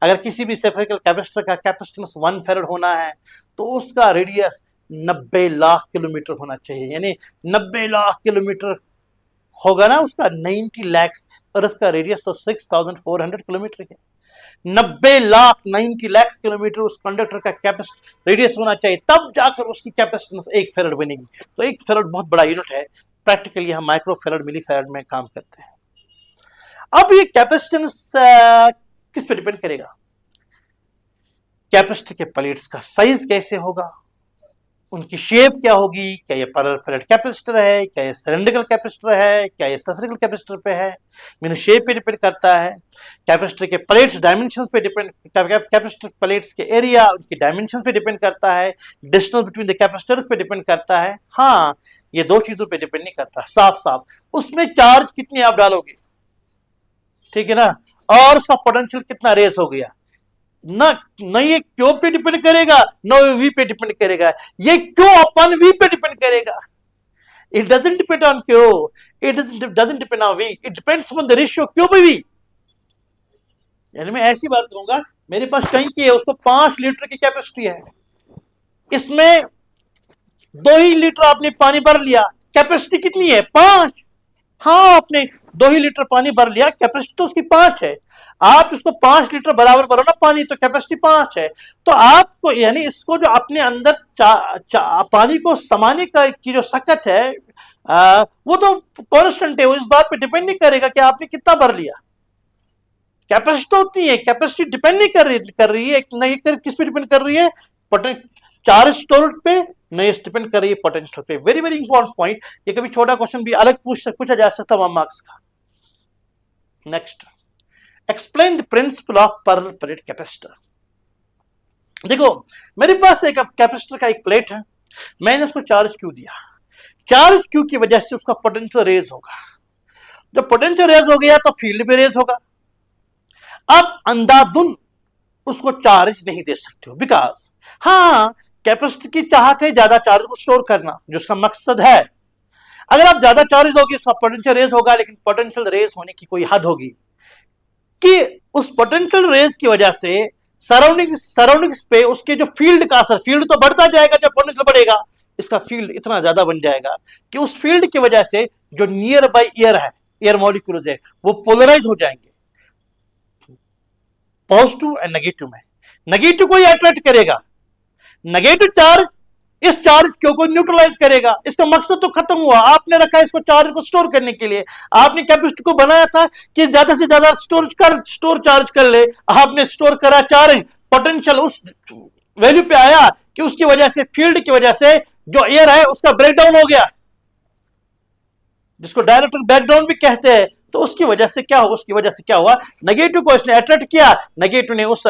अगर किसी भी सफेरिकल कैपेसिटर का कैपेसिटेंस 1 फैरड होना है तो उसका रेडियस 90 लाख किलोमीटर होना चाहिए, यानी 90 लाख किलोमीटर होगा ना उसका, 90 लैक्स, और उसका रेडियस तो 6400 किलोमीटर है। 90 लाख 90 लैक्स किलोमीटर उस कंडक्टर का कैपेसिटी रेडियस होना चाहिए, तब जाकर उसकी कैपेसिटेंस 1 फैरड बनेगी। तो 1 फैरड बहुत बड़ा यूनिट है। प्रैक्टिकली हम माइक्रो फैरड, मिली फैरड में काम करते हैं। अब ये कैपेसिटेंस किस पे डिपेंड करेगा? कैपेसिटर के प्लेट्स का साइज कैसे होगा, उनकी शेप क्या होगी, क्या ये पैरेलल प्लेट कैपेसिटर है, क्या ये सिलेंड्रिकल कैपेसिटर है, क्या ये स्फेरिकल कैपेसिटर पे है, मीन शेप पे डिपेंड करता है। कैपेसिटर के प्लेट्स डायमेंशंस पे डिपेंड, कैपेसिटर प्लेट्स के एरिया उनकी डायमेंशंस पे डिपेंड करता है, डिस्टेंस बिटवीन द कैपेसिटर्स पे डिपेंड करता है। हाँ, ये 2 चीजों पे डिपेंड नहीं करता, साफ साफ उसमें चार्ज कितनी आप डालोगे, ठीक है ना, और उसका पोटेंशियल कितना रेज हो गया ना ये क्यों पे डिपेंड करेगा, ना वी पे डिपेंड करेगा, ये क्यों अपन वी पे डिपेंड करेगा। It doesn't depend on Q, it doesn't depend on V, it depends on the ratio Q पे वी। यानी मैं ऐसी बात कहूंगा, मेरे पास टंकी है, उसको 5 लीटर की कैपेसिटी है, इसमें 2 ही लीटर आपने पानी भर लिया, कैपेसिटी कितनी है? 5। हाँ, आपने 2 ही लीटर पानी भर लिया, कैपेसिटी तो उसकी 5 है। आप इसको 5 लीटर बराबर भरो ना पानी, तो कैपेसिटी 5 है। तो आपको यानी इसको जो अपने अंदर पानी को समाने का की जो सकत है वो तो कांस्टेंट है, वो इस बात पे डिपेंड नहीं करेगा कि आपने कितना भर लिया। कैपेसिटी तो होती है, कैपेसिटी डिपेंड नहीं कर रही है, नहीं किस पे डिपेंड कर रही है? चार्ज स्टोर्ड पे, नहीं डिपेंड कर रही है पोटेंशियल पे। वेरी वेरी इंपॉर्टेंट पॉइंट, ये कभी छोटा क्वेश्चन भी अलग पूछा जा सकता है 1 मार्क्स का। Next, explain the principle of parallel plate capacitor. देखो, मेरे पास एक कैपेसिटर का एक प्लेट है, मैंने उसको चार्ज क्यू दिया, चार्ज क्यू की वजह से उसका पोटेंशियल रेज होगा, जब पोटेंशियल रेज हो गया तो फील्ड भी रेज होगा। अब अंधाधुन उसको चार्ज नहीं दे सकते हो, बिकॉज हाँ, कैपेसिटर की चाहत है ज्यादा चार्ज को स्टोर करना, जो उसका मकसद है। अगर आप ज्यादा चार्ज दोगे उसका पोटेंशियल रेज होगा, लेकिन पोटेंशियल रेज होने की कोई हद होगी कि उस पोटेंशियल रेज की वजह से सराउंडिंग्स पे उसके जो फील्ड का असर, फील्ड तो बढ़ता जाएगा जब पोटेंशियल बढ़ेगा, इसका फील्ड इतना ज्यादा बन जाएगा कि उस फील्ड की वजह से जो नियर बाय एयर है, एयर मॉलिक्यूल्स है, वो पोलराइज हो जाएंगे पॉजिटिव एंड नेगेटिव में। नेगेटिव को अट्रैक्ट करेगा, नेगेटिव चार्ज इस चार्ज को न्यूट्रलाइज करेगा। इसका मकसद तो खत्म हुआ, आपने रखा इसको चार्ज को स्टोर करने के लिए, आपने कैपेसिटर को बनाया था कि ज्यादा से ज्यादा स्टोर चार्ज कर ले, आपने स्टोर करा चार्ज, पोटेंशियल उस वैल्यू पे आया कि उसकी वजह से, फील्ड की वजह से जो एयर है उसका ब्रेकडाउन हो गया, जिसको डायरेक्ट ब्रेकडाउन भी कहते हैं। तो उसकी वजह से क्या हुआ, उसकी वजह से क्या हुआ, नेगेटिव को इसने अट्रैक्ट किया, नेगेटिव ने उस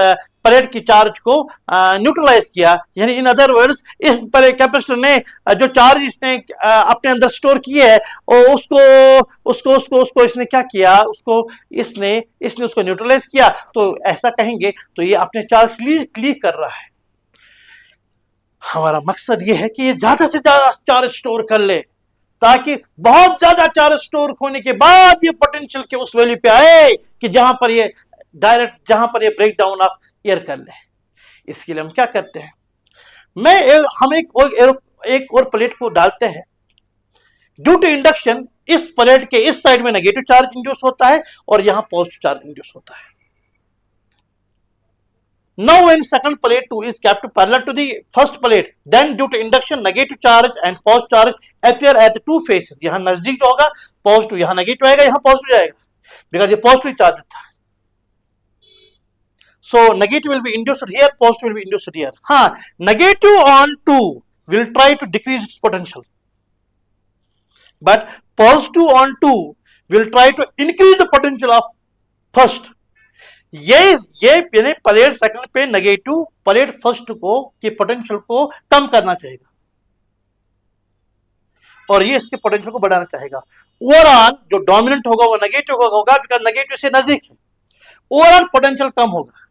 प्लेट की चार्ज को न्यूट्रलाइज किया। यानी इन अदर वर्ड्स, इस कैपेसिटर ने जो चार्ज इसने अपने अंदर स्टोर किए है, और उसको इसने क्या किया, इसने उसको न्यूट्रलाइज किया। तो ऐसा कहेंगे तो ये अपने चार्ज क्लीव कर रहा है। हमारा मकसद ये है कि ये ज्यादा से ज्यादा चार्ज स्टोर कर ले, ताकि बहुत ज्यादा चार्ज स्टोर होने के बाद ये पोटेंशियल के उस वैल्यू पे आए कि जहां पर ये ब्रेक डाउन ऑफ एयर कर ले। इसके लिए हम क्या करते हैं, हम एक और प्लेट को डालते हैं। ड्यू टू इंडक्शन इस प्लेट के इस साइड में नेगेटिव चार्ज इंड्यूस होता है और यहां पॉजिटिव चार्ज इंड्यूस होता है। Now when second plate 2 is kept parallel to the first plate, then due to induction negative charge and positive charge appear at the two faces। यहाँ नजदीक जो होगा पॉजिटिव, यहाँ नेगेटिव आएगा, यहाँ पॉजिटिव जाएगा, बिकॉज ये पॉजिटिव चार्ज था। So negative will be induced here, positive will be induced here। हाँ, negative on 2 will try to decrease its potential, but positive on 2 will try to increase the potential of first। ये यानी plate second पे negative plate first को की potential को कम करना चाहेगा और ये इसके पोटेंशियल को बढ़ाना चाहेगा। ओवरऑल जो डोमिनेंट होगा वो नेगेटिव होगा बिकॉज नेगेटिव से नजदीक है, ओवरऑल पोटेंशियल कम होगा।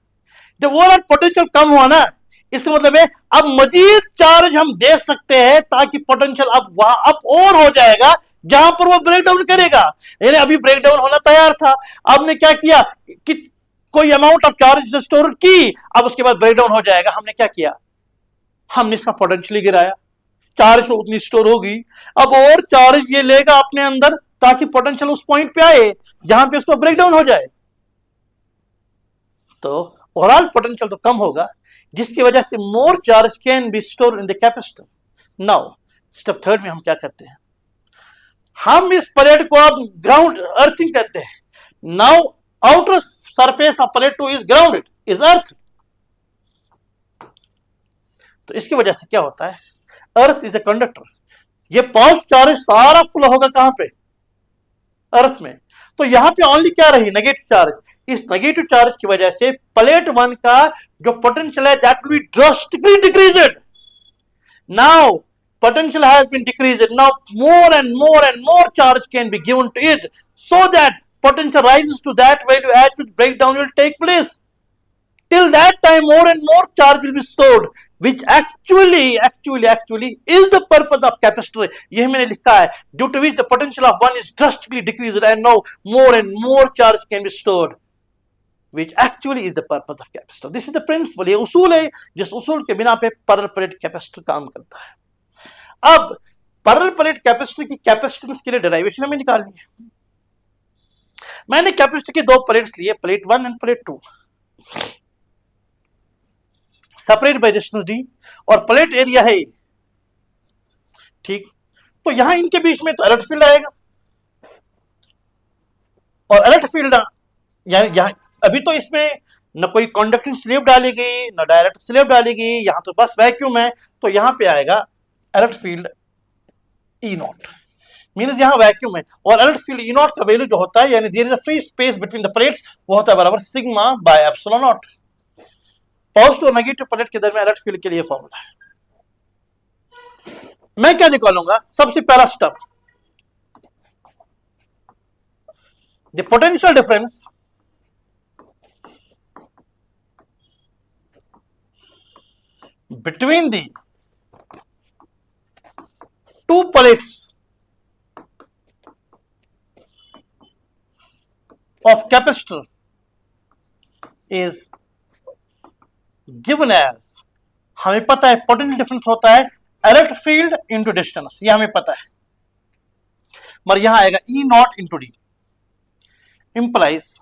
जब ओवरऑल पोटेंशियल कम हुआ ना, इसका मतलब है अब मजीद चार्ज हम दे सकते हैं ताकि पोटेंशियल अब वहां अप और हो जाएगा जहां पर वो ब्रेक डाउन करेगा। यानी अभी ब्रेक डाउन होना तैयार था, आपने क्या किया कि कोई अमाउंट ऑफ चार्ज स्टोर की, अब उसके बाद ब्रेक डाउन हो जाएगा। हमने क्या किया, हमने इसका पोटेंशियल गिराया, चार्ज तो उतनी स्टोर होगी, अब और चार्ज ये लेगा अपने अंदर ताकि पोटेंशियल उस पॉइंट पे आए जहां पे उसको ब्रेक डाउन हो जाए। तो ओवरऑल पोटेंशियल तो कम होगा जिसकी वजह से मोर charge can be store in the capacitor. Now step third में हम क्या करते हैं, हम इस प्लेट को अब ग्राउंड अर्थिंग करते हैं। Now outer surface of plate 2 is grounded, is earth. तो इसकी वजह से क्या होता है, अर्थ इज ए कंडक्टर, ये पॉजिटिव चार्ज सारा फ्लो होगा कहां पे, अर्थ में। तो यहां पे ओनली क्या रही, नेगेटिव चार्ज। इस नेगेटिव चार्ज की वजह से प्लेट 1 का जो पोटेंशियल है that will be drastically decreased. Now potential has been decreased, now more and more charge can be given to it so that potential rises to that value at which breakdown will take place. Till that time more and more charge will be stored, which actually is the purpose of capacitor. यही मैंने लिखा है, due to which the potential of one is drastically decreased and now more and more charge can be stored, which actually is the purpose of capacitor. This is the principle, ये उसूल है जिस उसूल के बिना पे पैरेलल प्लेट कैपेसिटर काम करता है। अब पैरेलल प्लेट कैपेसिटर की कैपेसिटेंस के लिए डेरिवेशन हमें निकालनी है। मैंने कैपेसिटर की दो प्लेट्स लिए, plate 1 end plate 2, separate by resistance D और प्लेट एरिया है, ठीक। तो यहां इनके बीच में तो इलेक्ट्रिक फील्ड आएगा और इलेक्ट्रिक फील्ड यानी यहां अभी तो इसमें न कोई कंडक्टिंग स्लेब डाली गई न डायरेक्ट स्लेब डाली गई, यहां तो बस वैक्यूम है। तो यहां पे आएगा electric field E naught, means यहां वैक्यूम है और इलेक्ट्रिक फील्ड E नॉट का वैल्यू जो होता है यानी there is a free space between the plates, वो होता है बराबर sigma by epsilon naught. Positive और नेगेटिव प्लेट के दरमियान इलेक्ट्रिक फील्ड के लिए फॉर्मूला है। मैं क्या निकालूंगा, सबसे पहला step, the potential difference between the two plates of capacitor is given as, हमें पता है पोटेंशियल डिफरेंस होता है इलेक्ट्रिक फील्ड इंटू डिस्टेंस, ये हमें पता है, मगर यहां आएगा E naught into D, implies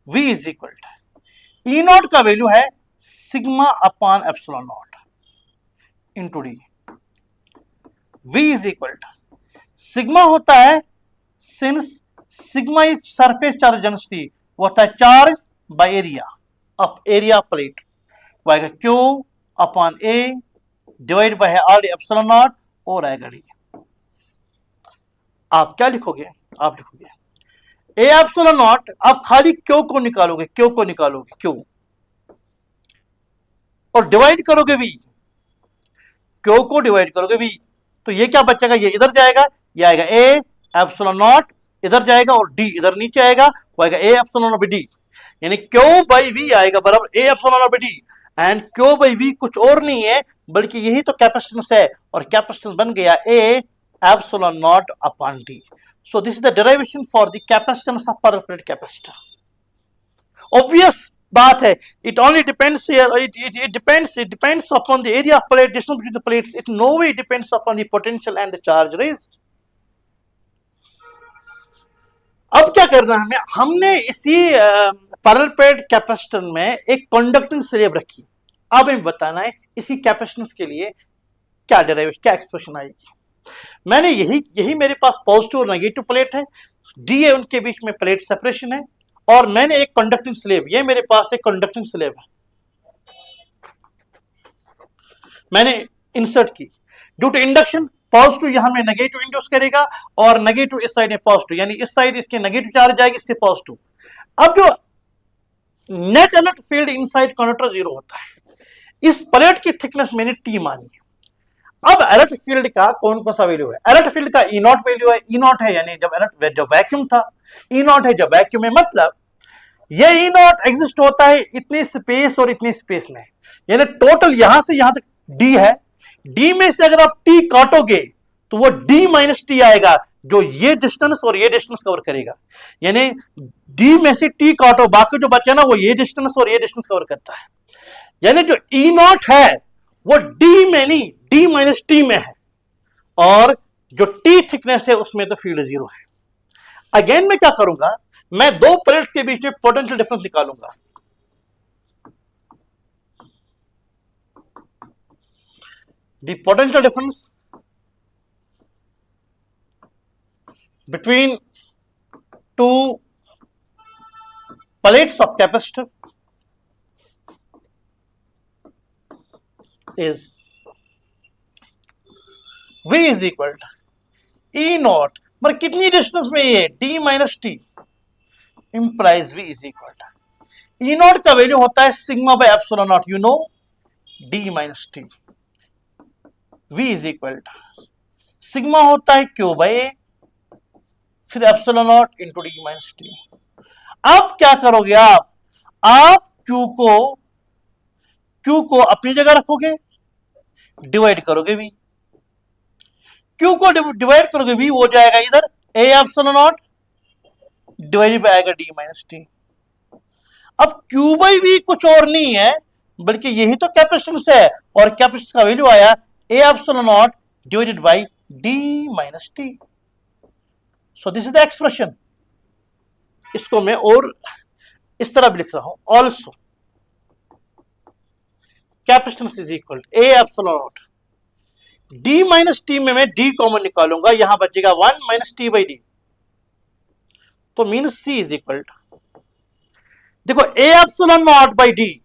V is equal to E naught का वैल्यू है sigma upon epsilon naught into D, V is equal to sigma होता है, since sigma is surface charge density, वो होता है charge by area of area plate, वो आएगा Q अपॉन A divide by R epsilon naught और आएगा डी। आप क्या लिखोगे, आप लिखोगे A एप्सिलॉन नॉट, आप खाली Q को निकालोगे, Q और डिवाइड करोगे V, Q को डिवाइड करोगे V, तो ये क्या बचेगा, ये इधर जाएगा, ये आएगा A एप्सिलॉन नॉट इधर जाएगा और D इधर नीचे आएगा, वो आएगा A epsilon naught by D, यानी Q बाई V आएगा बराबर A epsilon naught by D। And Q by V कुछ और नहीं है बल्कि यही तो कैपेसिटेंस है और कैपेसिटेंस बन गया A epsilon not upon D। So this is the derivation for the capacitance of parallel plate capacitor. Obvious बात है, it only depends here, it depends upon the area of plate, distance between the plates, it no way depends upon the potential and the charge raised। अब क्या करना है हमें, हमने इसी parallel plate capacitor में एक कंडक्टिंग स्लेब रखी, अब हमें बताना है इसी कैपेसिटेंस के लिए क्या डेरिवेशन, क्या एक्सप्रेशन आएगी। मैंने यही मेरे पास पॉजिटिव और नेगेटिव प्लेट है, डी है उनके बीच में प्लेट सेपरेशन है और मैंने एक कंडक्टिंग स्लेब, ये मेरे पास एक कंडक्टिंग स्लेब है, मैंने इंसर्ट की। ड्यू टू इंडक्शन पॉजिटिव यहां में नेगेटिव इंड्यूस करेगा और नेगेटिव इस साइड में पॉजिटिव, यानी इस साइड इसके नेगेटिव चार्ज जाएगी, इसके पॉजिटिव। अब जो net electric field inside conductor 0 होता है। इस प्लेट की थिकनेस मैंने टी मानी है। अब इलेक्ट्रिक फील्ड का कौन कौन सा वैल्यू है? इलेक्ट्रिक फील्ड का ई नॉट वैल्यू है। ई नॉट है यानी जब वैक्यूम था, ई नॉट है जब वैक्यूम है, मतलब ये ई नॉट एग्जिस्ट होता है इतनी स्पेस और इतनी स्पेस में, यानी टोटल यहां से यहां तक डी है। डी में से अगर आप टी काटोगे तो वो डी माइनस टी आएगा, जो ये डिस्टेंस और ये डिस्टेंस कवर करेगा। यानी डी में से टी काटो, बाकी जो बचा ना वो ये डिस्टेंस और ये डिस्टेंस कवर करता है। यानी जो ई नॉट है वो डी में नहीं, डी माइनस टी में है, और जो टी थिकनेस है उसमें तो फील्ड 0 है। अगेन मैं क्या करूंगा, मैं दो प्लेट्स के बीच में पोटेंशियल डिफरेंस निकालूंगा। The potential difference between two plates of capacitor is V is equal to E naught, मतलब कितनी डिस्टेंस में ये D minus T implies V is equal to E naught का वैल्यू होता है sigma by epsilon not, you know, D minus T. V is equal to sigma होता है Q bye A, फिर epsilon naught into D minus T. अब क्या करोगे आप Q को अपनी जगह रखोगे, डिवाइड करोगे V, Q को डिवाइड करोगे V हो जाएगा इधर A epsilon not divide by आएगा D माइनस टी। अब Q बाई V कुछ और नहीं है बल्कि यही तो कैपेसिटेंस है, और कैपेसिटेंस का वैल्यू आया A epsilon naught divided by D minus T. So this is the expression. इसको मैं और इस तरह भी लिख रहा हूं, also capacitance is equal to A epsilon naught D minus T में मैं D कॉमन निकालूंगा, यहां बचेगा 1 माइनस टी बाई डी, तो means C is equal to, देखो A epsilon naught by D,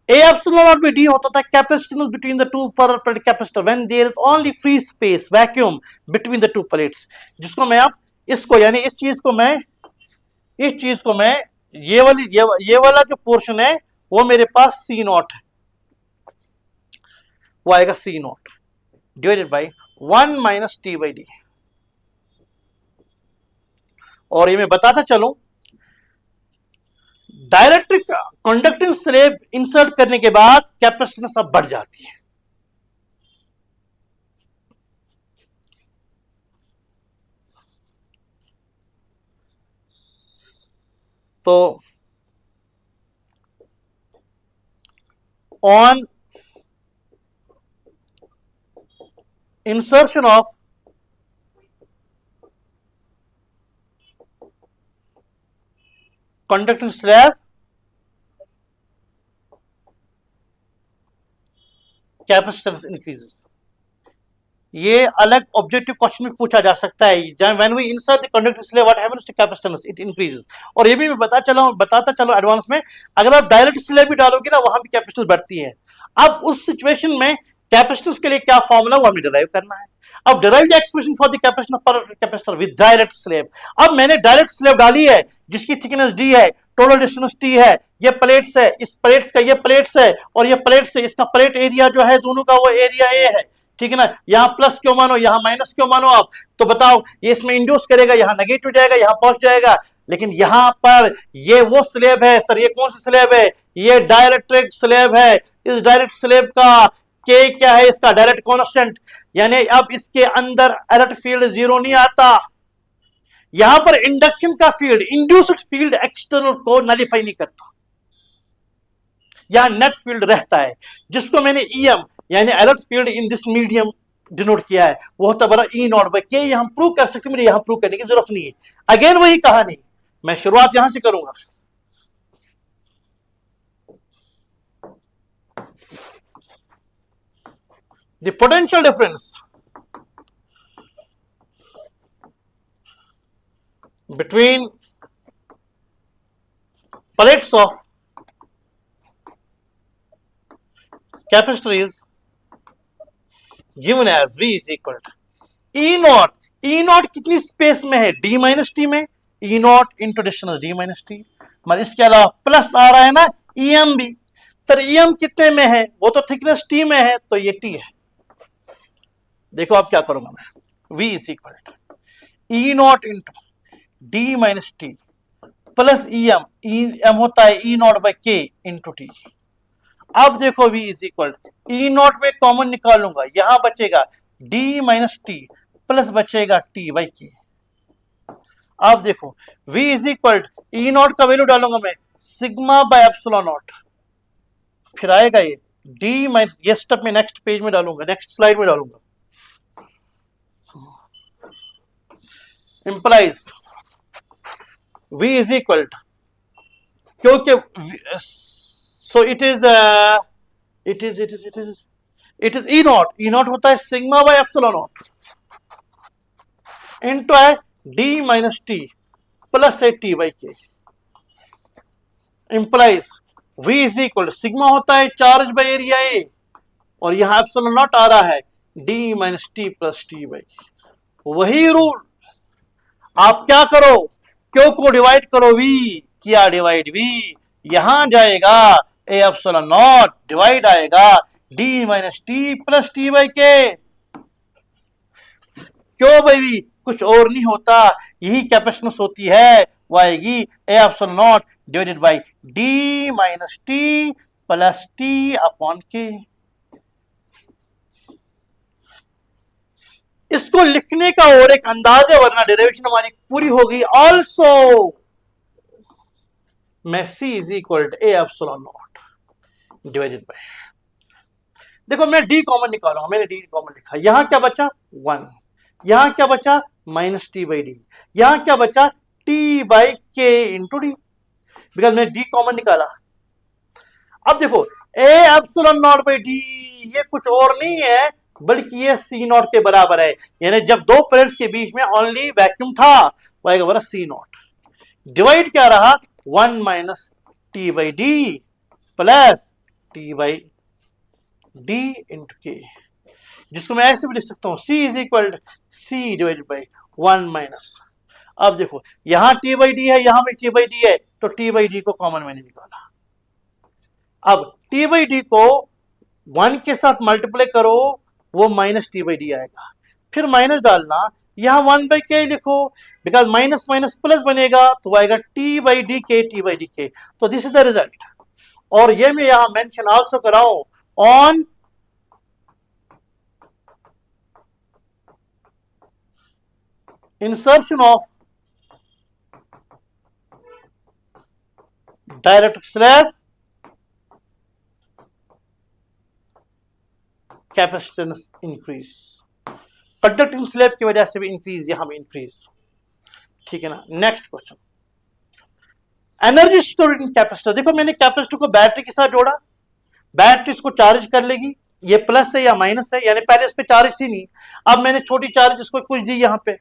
A epsilon naught by D होता था capacitance between the to parallel plate capacitor when there is only free space vacuum between the two plates, जिसको मैं आप इसको यानी इस चीज को मैं ये वाला जो पोर्शन है वो मेरे पास C नॉट है, वो आएगा C not divided by 1 minus T by D. और ये मैं बताता चलूं, डायरेक्ट्रिक कंडक्टिंग स्लैब इंसर्ट करने के बाद कैपेसिटेंस अब बढ़ जाती है। तो on insertion of conducting slab, capacitance increases। ये अलग ऑब्जेक्टिव क्वेश्चन में पूछा जा सकता है, when we insert the conducting slab what happens to capacitance, it increases. और ये भी मैं बताता चलो एडवांस में, अगर आप डायरेक्ट स्लैब भी डालोगे ना वहां भी कैपेसिटेंस बढ़ती है। अब उस सिचुएशन में कैपेसिटेंस के लिए क्या फॉर्मूला वो हमें डिराइव करना है। अब derive the expression for the capacitor with direct slab. अब मैंने डायरेक्ट स्लैब डाली है जिसकी थिकनेस डी है, टोटल डिस्टेंस टी है, ये प्लेट्स है, इस प्लेट्स का ये प्लेट्स है और ये प्लेट्स है, इसका प्लेट एरिया जो है दोनों का वो एरिया ए है, ठीक है ना। यहाँ प्लस क्यों मानो, यहाँ माइनस क्यों मानो आप, तो बताओ ये इसमें इंड्यूस करेगा, यहाँ नेगेटिव जाएगा, यहाँ पॉजिटिव जाएगा। लेकिन यहाँ पर ये वो स्लैब है सर, ये कौन सा स्लैब है, ये डाइलेक्ट्रिक स्लैब है। इस डायरेक्ट स्लैब का के क्या है, इसका डायरेक्ट कांस्टेंट, यानी अब इसके अंदर इलेक्ट्रिक फील्ड 0 नहीं आता। यहां पर इंडक्शन का फील्ड, इंड्यूस्ड फील्ड एक्सटर्नल को नलिफाई नहीं करता, यहां नेट फील्ड रहता है, जिसको मैंने ईएम यानी electric field in this medium denote किया है, वो होता बड़ा ई नॉट बाई के। हम प्रूव कर सकते, मुझे यहां प्रूव करने की जरूरत नहीं है। अगेन वही कहानी, मैं शुरुआत यहां से करूंगा। The potential difference between plates of capacitor is given as V is equal to E naught। E naught कितनी स्पेस में है, D माइनस टी में, E naught into distance D minus T मतलब इसके अलावा प्लस आ रहा है ना ईएम भी। सर ईएम कितने में है, वो तो थिकनेस टी में है, तो ये टी है। देखो आप क्या करूंगा मैं, V is equal to E naught into D minus T plus EM, EM होता है E naught by K into T. अब देखो V is equal E naught में कॉमन निकालूंगा, यहां बचेगा डी माइनस टी प्लस बचेगा टी बाई के। अब देखो V is equal E naught का वैल्यू डालूंगा मैं सिग्मा बाय एप्सिलॉन नॉट, फिर आएगा ये डी माइनस, ये स्टेप में नेक्स्ट पेज में डालूंगा, नेक्स्ट स्लाइड में डालूंगा। इंप्लाइज V इज इक्वल क्योंकि so it is E not, E not होता है sigma by epsilon not into है डी माइनस टी प्लस है टी बाई के। Implies V is equal sigma होता है चार्ज बाय एरिया ए, और यहां एप्सिलॉन नॉट आ रहा है D minus T plus T by. वही रूल आप क्या करो, क्यों को डिवाइड करो, V किया डिवाइड V, यहां जाएगा ए एप्सिलॉन नॉट डिवाइड आएगा D minus T plus T by के। क्यों भाई V, कुछ और नहीं होता, यही कैपेसिटेंस होती है, वो आएगी ए epsilon naught divided by D minus T plus T upon के। इसको लिखने का और एक अंदाज है, वरना डेरिवेशन हमारी पूरी हो गई। ऑल्सो मैं C is equal to A epsilon naught divided by, देखो मैं D कॉमन निकालूंगा, मैंने D कॉमन लिखा, यहां क्या बचा 1, यहां क्या बचा माइनस टी बाई डी, यहां क्या बचा T by K into D, because मैंने D कॉमन निकाला। अब देखो ए एप्सिलॉन नॉट बाई डी ये कुछ और नहीं है बल्कि ये सी नॉट के बराबर है, यानी जब दो प्लेट्स के बीच में ओनली वैक्यूम था वो आएगा बराबर सी नॉट, डिवाइड क्या रहा 1 minus T by D plus T by D into K, जिसको मैं ऐसे भी लिख सकता हूं C is equal C divided by 1 minus. अब देखो यहां टी बाई डी है, यहां भी टी बाई डी है, तो टी बाई डी को कॉमन मैंने निकाला। अब टी बाई डी को 1 के साथ मल्टीप्लाई करो, वो माइनस टी बाई डी आएगा, फिर माइनस डालना, यहां 1 बाई के लिखो, बिकॉज माइनस माइनस प्लस बनेगा तो आएगा टी बाई डी के, टी बाई डी के। तो दिस इज द रिजल्ट। और ये मैं यहां मेंशन आल्सो कराऊं on insertion of direct slab capacitance increase, conducting slab की वजह से भी इंक्रीज, यहां भी इंक्रीज, ठीक है ना। Next question, energy stored in capacitor. देखो मैंने कैपेसिटर को बैटरी के साथ जोड़ा, बैटरी इसको चार्ज कर लेगी, ये प्लस है या माइनस है, यानी पहले इस पे चार्ज थी नहीं, अब मैंने छोटी चार्ज इसको कुछ दी यहां पे,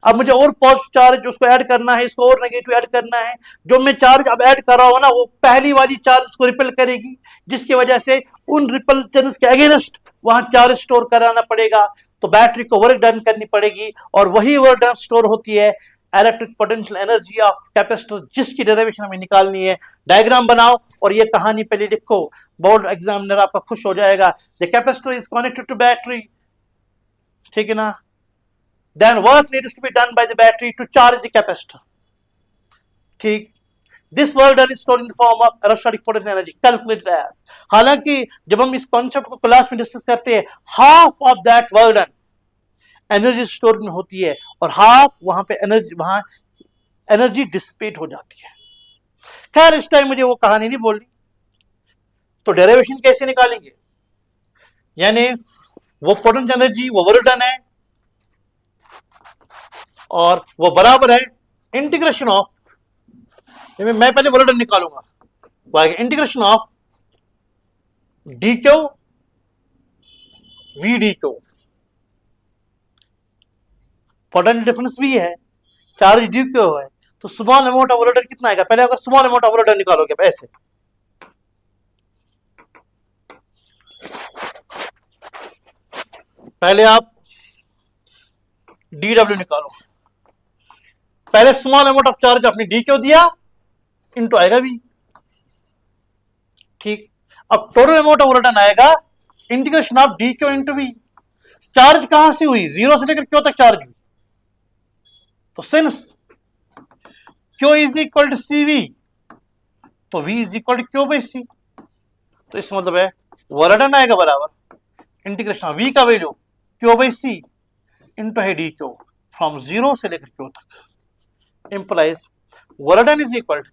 अब मुझे और पॉजिटिव चार्ज उसको ऐड करना है, इसको और नेगेटिव ऐड करना है। जो मैं चार्ज अब ऐड कर रहा हूं ना, वो पहली वाली चार्ज को रिपेल करेगी, जिसकी वजह से उन रिपल्शंस के अगेंस्ट वहां चार्ज स्टोर कराना पड़ेगा, तो बैटरी को वर्क डन करनी पड़ेगी, और वही वर्क डन स्टोर होती है electric potential energy of capacitor, जिसकी डेरिवेशन हमें निकालनी है। डायग्राम बनाओ और ये कहानी पहले लिखो, बोर्ड एग्जामिनर आपका खुश हो जाएगा। The capacitor is connected to battery, ठीक है ना, then work needs to be done by the battery to charge the capacitor, ठीक। this work done is stored in the form of electrostatic potential energy calculated as, हालांकि जब हम इस concept को class में डिस्कस करते हैं, half of that work done energy store में होती है, और हाफ वहां पे एनर्जी, वहां एनर्जी डिसिपेट हो जाती है। खैर इस टाइम मुझे वो कहानी नहीं बोलनी, तो डेरिवेशन कैसे निकालेंगे, यानी वो पोटेंशियल एनर्जी वो वर्क डन है, और वो बराबर है इंटीग्रेशन ऑफ, मैं पहले वर्क डन निकालूंगा, वो आएगा integration of D Q V D Q, potential difference भी है, चार्ज डी क्यू है, तो small amount of work done कितना आएगा, पहले अगर small amount of work done निकालोगे ऐसे, पहले आप डी डब्ल्यू निकालो, पहले स्मॉल अमाउंट ऑफ चार्ज आपने डी क्यू दिया, इनटू आएगा V। ठीक, अब टोटल अमाउंट ऑफ रिटर्न आएगा integration of D Q into V. Charge कहां से हुई, जीरो से लेकर क्यों तक चार्ज हुई, तो since Q is equal to C V तो V is equal to Q by C. तो इसका मतलब है वर्डन आएगा बराबर इंटीग्रेशन ऑफ V का value Q by C into है डी क्यू फ्रॉम जीरो से लेकर क्यू तक। Implies work done is equal to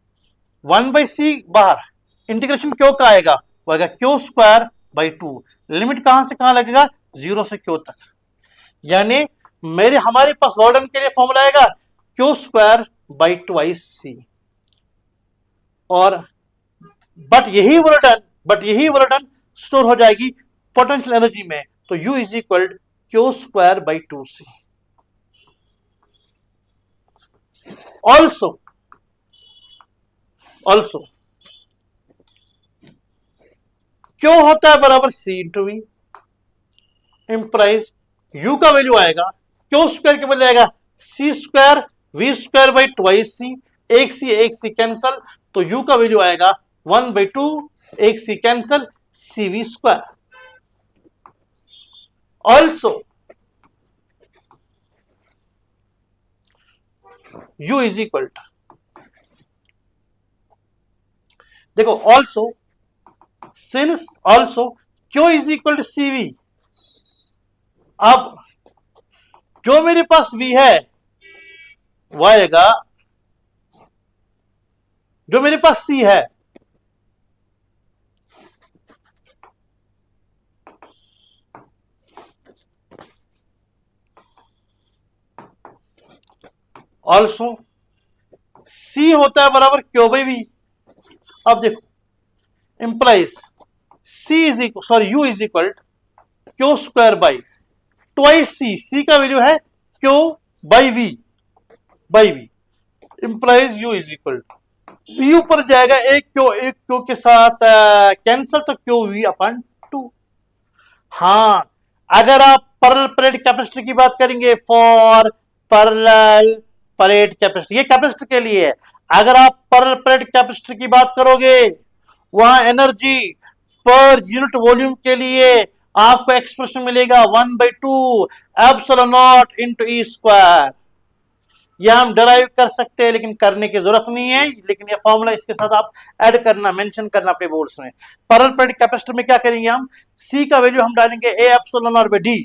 1 by C, बाहर इंटीग्रेशन क्यू का आएगा वो आएगा क्यू स्क्वायर बाई 2। लिमिट कहां से कहां लगेगा, जीरो से क्यू तक। यानी हमारे पास वर्डन के लिए फॉर्मूला आएगा Q square by twice C. और बट यही वर्डन स्टोर हो जाएगी पोटेंशियल एनर्जी में, तो U is equal Q square by 2C। Also Q होता है बराबर C into V, implies U का वैल्यू आएगा क्यू स्क्वायर के बदले आएगा C square V square by twice C। एक सी कैंसल, तो U का वैल्यू आएगा 1 बाई 2, एक C cancel, C V square. Also U is equal to, देखो also since also Q is equal to C V. अब जो मेरे पास V है वो आएगा, जो मेरे पास C है ऑल्सो C होता है बराबर क्यू बाई वी। अब देखो implies U is equal Q square by twice C का वैल्यू है Q by V implies U is equal V ऊपर जाएगा एक क्यू के साथ कैंसल, तो क्यू वी अपन 2। हाँ, अगर आप पैरेलल प्लेट कैपेसिटर की बात करेंगे, फॉर पैरेलल प्लेट कैपेसिटर, ये कैपेसिटर के लिए है। अगर आप पैरेलल प्लेट कैपेसिटर की बात करोगे, वहां एनर्जी पर यूनिट वॉल्यूम के लिए आपको एक्सप्रेशन मिलेगा 1/2 epsilon not into E square. यह हम डराइव कर सकते हैं, लेकिन करने की जरूरत नहीं है। लेकिन ये फॉर्मूला इसके साथ आप ऐड करना, मेंशन करना अपने बोर्ड्स में। पैरेलल प्लेट कैपेसिटर में क्या करेंगे, हम C का वैल्यू हम डालेंगे A epsilon naught by D,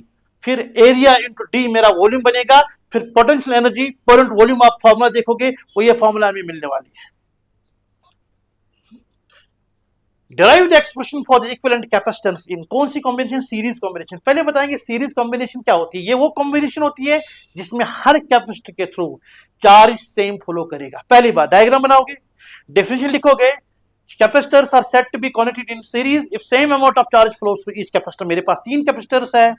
फिर एरिया इंटू D मेरा वॉल्यूम बनेगा, फिर पोटेंशियल एनर्जी पर यूनिट वॉल्यूम आप फॉर्मूला देखोगे, वो ये फॉर्मूला हमें मिलने वाली है। Derive the expression for the equivalent capacitance in कौन सी कॉम्बिनेशन, सीरीज कॉम्बिनेशन। पहले बताएंगे सीरीज कॉम्बिनेशन क्या होती है। ये वो कॉम्बिनेशन होती है जिसमें हर कैपेसिटर के थ्रू चार्ज सेम फ्लो करेगा। पहली बार डायग्राम बनाओगे, डेफिनेशन लिखोगे, capacitors are said to be connected in series if same amount of charge flows through each capacitor. मेरे पास 3 कैपेसिटर्स है,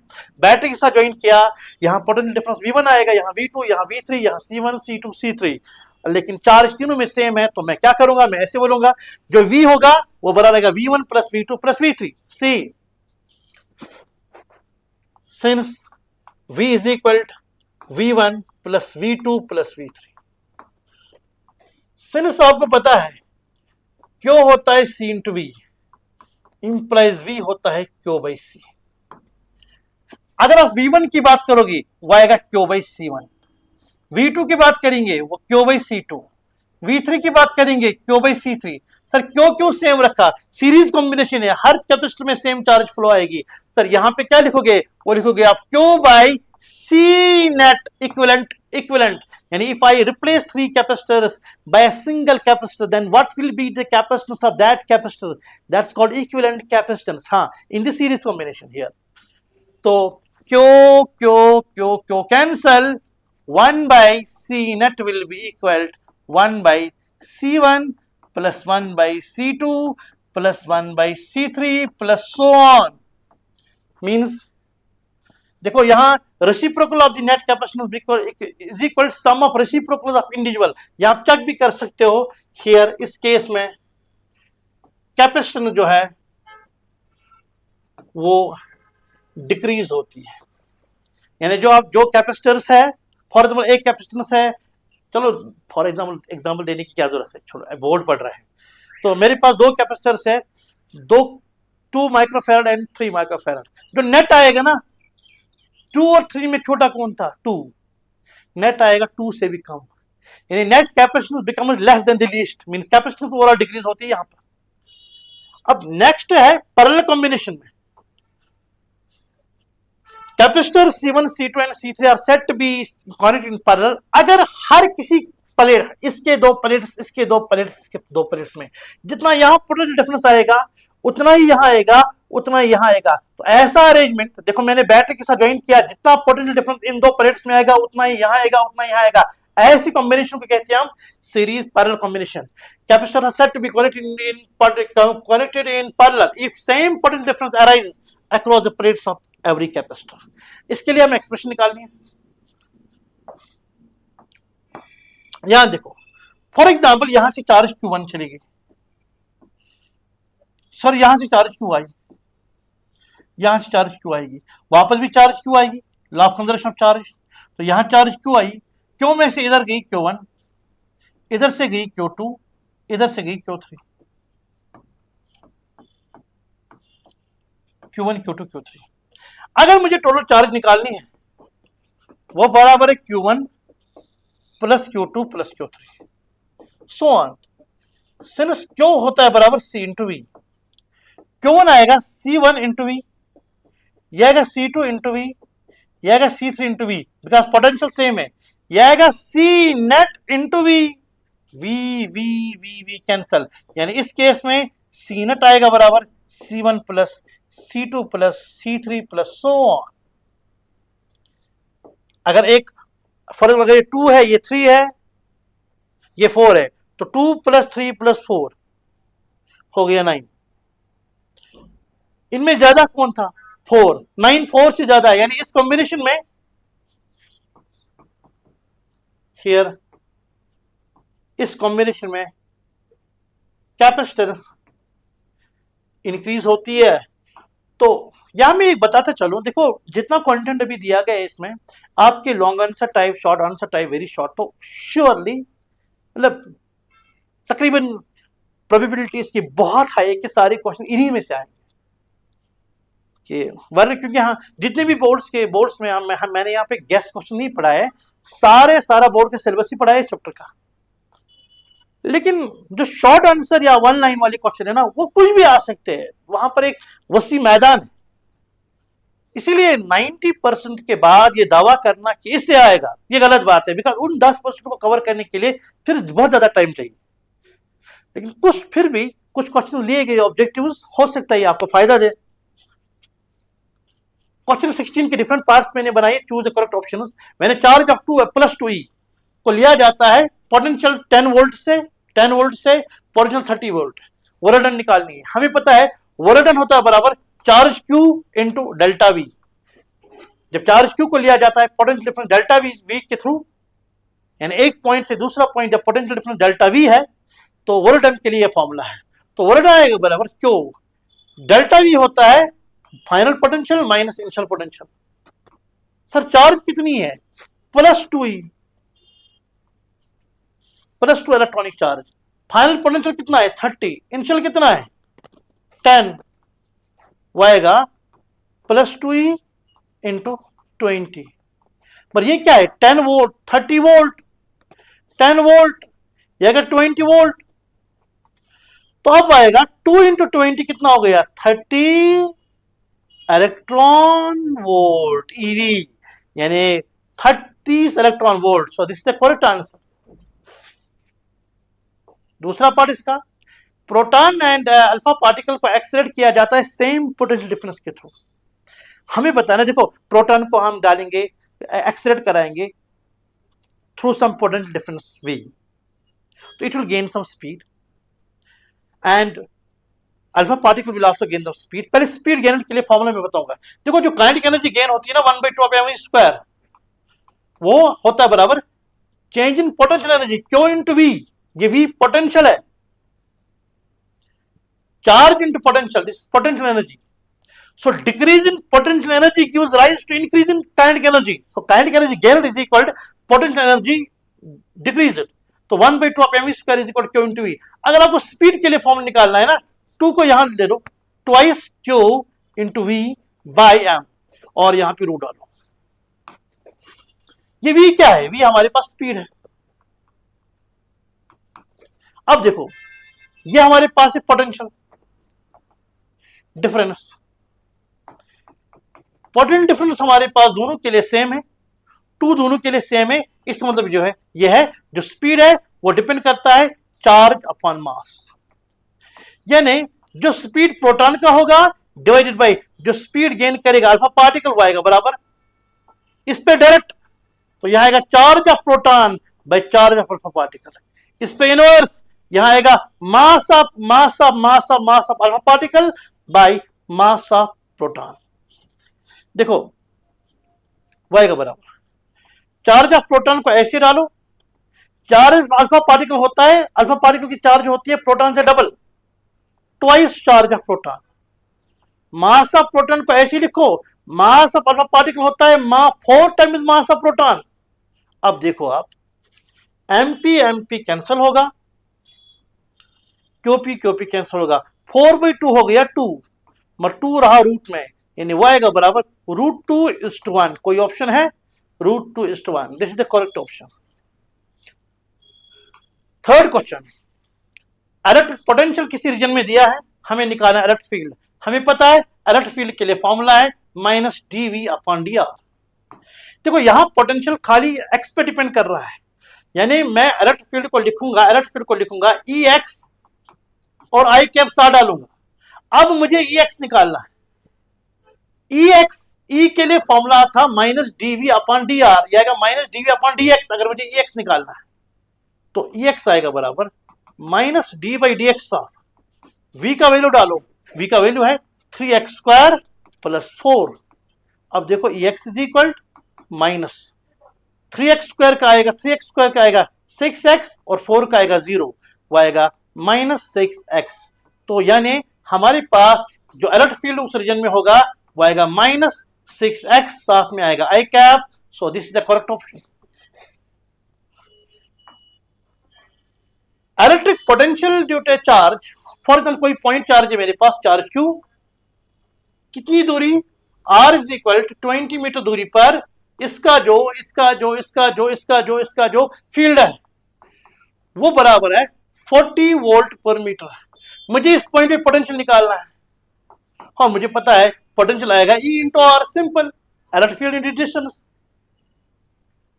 बैटरी के साथ ज्वाइन किया, यहाँ पोटेंशियल डिफरेंस V1 आएगा, यहाँ V2, यहाँ V3, यहाँ C1, C2, C3, लेकिन चार्ज तीनों में सेम है। तो मैं क्या करूंगा, मैं ऐसे बोलूंगा, जो V होगा वो बराबर रहेगा V1 plus V2 plus V3। C since V is equal V1 plus V2 plus V3। Since आपको पता है क्यों होता है C into V, implies V होता है क्यू बाई C। अगर आप V1 की बात करोगे वो आएगा क्यू बाई C1, V2 की बात करेंगे वो क्यू बाई C2, V3 की बात करेंगे क्यू बाई C3। सर क्यों सेम रखा, सीरीज कॉम्बिनेशन है, हर कैपेसिटर में सेम चार्ज फ्लो आएगी। सर यहां पे क्या लिखोगे, वो लिखोगे आप Q by C net equivalent. यानी if I replace 3 capacitors by a single capacitor, then what will be the capacitance of that capacitor? That's called equivalent capacitance, हाँ, in the series combination here। तो क्यों cancel, 1 by C net will be equal to 1 by C1 plus 1 by C2 plus 1 by C3 plus so on। Means देखो यहां reciprocal of the net capacitance is equal some of reciprocal of individual. यहां आप check भी कर सकते हो। Here इस case में कैपेसिटेंस जो है वो डिक्रीज होती है। यानी जो कैपेसिटर्स है, फॉर एग्जाम्पल एक कैपेसिटेंस है चलो फॉर एग्जाम्पल देने की क्या जरूरत है, छोड़ो बोर्ड पढ़ रहा है। तो मेरे पास दो कैपेसिटर्स है, दो 2 माइक्रोफैरड एंड 3 माइक्रोफैरड। जो नेट आएगा ना, 2 और 3 में छोटा कौन था? 2। नेट आएगा 2 से भी कम, यानी net capacitance becomes less than the least, means capacitance overall decrease होती है यहां पर। अब नेक्स्ट है पैरेलल कॉम्बिनेशन में, capacitor C1 C2 and C3 are said to be connected in parallel. अगर हर किसी प्लेट, इसके दो प्लेट्स, इसके दो प्लेट्स, इसके दो प्लेट्स में जितना यहां पोटेंशियल डिफरेंस आएगा उतना ही यहां आएगा, उतना ही यहां आएगा। तो ऐसा अरेंजमेंट देखो, मैंने बैटरी के साथ ज्वाइन किया, जितना पोटेंशियल डिफरेंस इन दो प्लेट्स में आएगा उतना ही यहां आएगा, उतना ही यहां आएगा। ऐसी कॉम्बिनेशन को कहते हैं हम series parallel combination. Capacitor are said to be connected in parallel if same potential difference arise across the plates of every capacitor. इसके लिए हमें एक्सप्रेशन निकालनी है। यहां देखो, फॉर एग्जांपल यहां से चार्ज Q1 चली गई, सर यहां से चार्ज Q आई, यहां से चार्ज Q आएगी, वापस भी चार्ज Q आएगी, law of conservation of charge. तो यहां चार्ज Q आई, क्यों में से इधर गई Q1, इधर से गई Q2, इधर से गई Q3, Q1 Q2 Q3। अगर मुझे टोटल चार्ज निकालनी है, वो बराबर है Q1 plus Q2 plus Q3 so on. Since Q होता है बराबर C इंटू V, Q1 आएगा C1 इंटू V, यह आएगा C2 इंटू V, यह आएगा C3 into V, because potential same है। यह आएगा C net into V, V cancel, यानी इस केस में C नेट आएगा बराबर C1 plus C2 plus C3 plus so on. अगर एक फर्क, अगर ये 2 है, ये 3 है, ये 4 है, तो 2 प्लस 3 प्लस 4 हो गया 9। इनमें ज्यादा कौन था? 4। 9 4 से ज्यादा है, यानी इस कॉम्बिनेशन में हियर, इस कॉम्बिनेशन में कैपेसिटेंस इंक्रीज होती है। तो यहां मैं एक बताता चलूं, देखो जितना कंटेंट अभी दिया गया है इसमें, आपके long answer type, short answer type, very short, तो श्योरली मतलब तकरीबन प्रोबेबिलिटी इसकी बहुत हाई है कि सारे क्वेश्चन इन्हीं में से आएंगे। कि वरना क्योंकि हाँ, जितने भी बोर्ड्स में मैंने यहाँ पे गेस्ट क्वेश्चन नहीं पढ़ा है, सारा बोर्ड का सिलेबस ही पढ़ा है चैप्टर का। लेकिन जो शॉर्ट आंसर या 1 लाइन वाले क्वेश्चन है ना, वो कुछ भी आ सकते हैं, वहां पर एक वसी मैदान है। इसीलिए 90% के बाद ये दावा करना कि इससे आएगा, ये गलत बात है, बिकॉज उन 10% को कवर करने के लिए फिर बहुत ज्यादा टाइम चाहिए। लेकिन फिर भी कुछ क्वेश्चन लिए गए ऑब्जेक्टिव्स हो सकता है आपको फायदा दे। क्वेश्चन 16 के डिफरेंट पार्ट्स मैंने बनाए, चूज द करेक्ट ऑप्शंस। मैंने चार्ज ऑफ 2 प्लस 2E को लिया जाता है पोटेंशियल 10 वोल्ट से पोटेंशियल 30 वोल्ट। वर्क डन निकालनी है, हमें पता है वर्क डन होता है बराबर charge Q into delta V। जब चार्ज Q को लिया जाता है पोटेंशियल डिफरेंस डेल्टा V के थ्रू, यानी एक पॉइंट से दूसरा पॉइंट जब पोटेंशियल डिफरेंस डेल्टा V है, तो वर्क डन के लिए फॉर्मूला है। तो वर्क डन आएगा बराबर Q डेल्टा V होता है final potential minus initial potential. Sir charge कितनी है? Plus 2E, plus 2 electronic charge. Final potential कितना है? 30। इनिशियल कितना है? 10। वो आएगा प्लस 2E इंटू 20। पर ये क्या है? 10 वोल्ट, 30 वोल्ट, 10 वोल्ट, ये अगर 20 वोल्ट, तो अब आएगा 2 इंटू 20 कितना हो गया? 30 इलेक्ट्रॉन वोल्ट, ईवी, यानी 30 electron volt. So this is the correct answer. दूसरा पार्ट इसका, प्रोटॉन एंड अल्फा पार्टिकल को एक्सेलरेट किया जाता है सेम पोटेंशियल डिफरेंस के थ्रू। हमें बताना, देखो प्रोटॉन को हम डालेंगे, एक्सेलरेट कराएंगे through some potential difference V, तो it will gain some speed and alpha particle will also gain the speed. पहले स्पीड गेन के लिए फॉर्मूला में बताऊंगा। देखो जो काइनेटिक एनर्जी गेन होती है ना 1/2 ऑफ mv स्क्वायर, वो होता है बराबर change in potential energy Q into V। ये V पोटेंशियल है, charge into potential, this potential energy. So decrease in potential energy gives rise to increase in kinetic energy. So kinetic energy gained is equal to potential energy decrease it, तो 1/2 of mv square is equal to q into V. अगर आपको speed के लिए form निकालना है ना, 2 को यहां ले दो, twice q into V by M, और यहां पे रूट डालो। ये v क्या है? v हमारे पास स्पीड है। अब देखो, ये हमारे पास है पोटेंशियल डिफरेंस। पोटेंशियल डिफरेंस हमारे पास दोनों के लिए सेम है, 2 दोनों के लिए सेम है। इसका मतलब जो है ये है, जो स्पीड है वो डिपेंड करता है चार्ज अपॉन मास, यानी जो स्पीड प्रोटॉन का होगा डिवाइडेड बाय जो स्पीड गेन करेगा अल्फा पार्टिकल, वो आएगा बराबर इस पे डायरेक्ट, तो यहां आएगा charge of proton by charge of alpha particle. इस पे इनवर्स, यहां आएगा mass of alpha particle by mass of proton. देखो वो आएगा बराबर, चार्ज ऑफ प्रोटॉन को ऐसे डालो, चार्ज अल्फा पार्टिकल होता है, अल्फा पार्टिकल की चार्ज होती है प्रोटॉन से double, twice charge of proton. Mass of proton को ऐसे लिखो, मास ऑफ अल्फा पार्टिकल होता है 4 टाइम्स मास ऑफ प्रोटॉन। अब देखो आप, एमपी एमपी कैंसिल होगा, क्यूपी क्यूपी कैंसिल होगा, 4/2 हो गया 2, मगर 2 रहा रूट में, यानी वो आएगा बराबर √2:1। कोई ऑप्शन है? √2:1, this is the correct option. Third question, electric potential किसी रीजन में दिया है, हमें निकालना है इलेक्ट्रिक फील्ड। हमें पता है इलेक्ट्रिक फील्ड के लिए फॉर्मूला है -dV/dr। देखो यहां पोटेंशियल खाली x पे डिपेंड कर रहा है, यानी मैं इलेक्ट्रिक फील्ड को लिखूंगा EX और I कैप साथ डालूंगा। अब मुझे EX निकालना है। E के लिए फॉर्मूला था -dV/dr, यह आएगा -dV/dx। अगर मुझे EX निकालना है तो EX आएगा बराबर -d/dx ऑफ V का वैल्यू डालो, V का वैल्यू है 3x² + 4। अब देखो EX इज इक्वल -3x² का आएगा 6x और 4 का आएगा 0, वो आएगा -6x। तो यानी हमारे पास जो इलेक्ट्रिक फील्ड उस रीजन में होगा वो आएगा -6x, साथ में आएगा I cap. So this is the correct option. Electric potential due to charge, for example कोई पॉइंट चार्ज है मेरे पास, चार्ज Q, कितनी दूरी R is equal to 20 meter दूरी पर इसका जो फील्ड है वो बराबर है 40 वोल्ट पर मीटर। मुझे इस पॉइंट पे पोटेंशियल निकालना है और मुझे पता है पोटेंशियल आएगा E into R, simple, electric field into distance,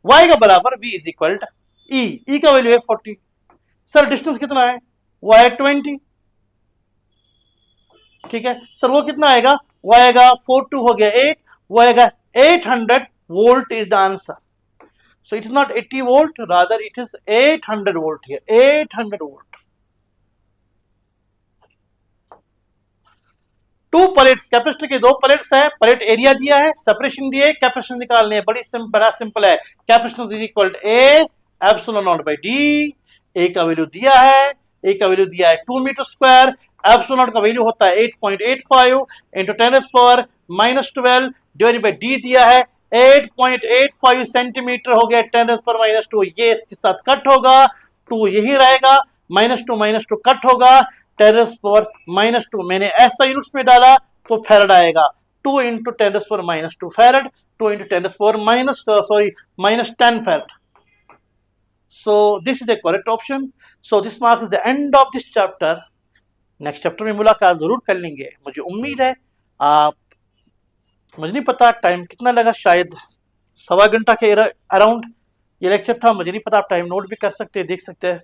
Y का बराबर V is equal to E का वैल्यू है 40। सर डिस्टेंस कितना है? वो है 20, ठीक है सर, वो कितना आएगा? वो आएगा 4 हो गया 8, वो आएगा 800 volt is the answer. So it is not 80 volt, rather it is 800 volt here, 800 volt. 2 plates, capacitor के 2 प्लेट्स है, प्लेट एरिया दिया है, सेपरेशन दिया है, कैपेसिटेंस निकालने है, बड़ी सिंपल है। Capacitance is equal to A epsilon naught by D। A का वैल्यू दिया है, A का वैल्यू दिया है 2 मीटर स्क्वायर, एप्सिलॉन नॉट का वैल्यू होता है 8.85 इंटू 10⁻⁻12 डिवाइडेड बाय D दिया है 8.85 सेंटीमीटर, हो गया 10⁻⁻2। ये इसके साथ कट होगा, 2 यही रहेगा, -2 कट होगा, 10⁻⁻2 मैंने ऐसा यूनिट्स में डाला तो फैरड आएगा, 2 into 10⁻⁻2 farad, 2 into 10⁻⁻10 farad. So this is the correct option. So this marks the end of this chapter. Next chapter में मुलाकात जरूर कर लेंगे, मुझे उम्मीद है आप, मुझे नहीं पता टाइम कितना लगा, शायद 1.25 घंटा के अराउंड ये लेक्चर था, मुझे नहीं पता, आप टाइम नोट भी कर सकते हैं, देख सकते हैं।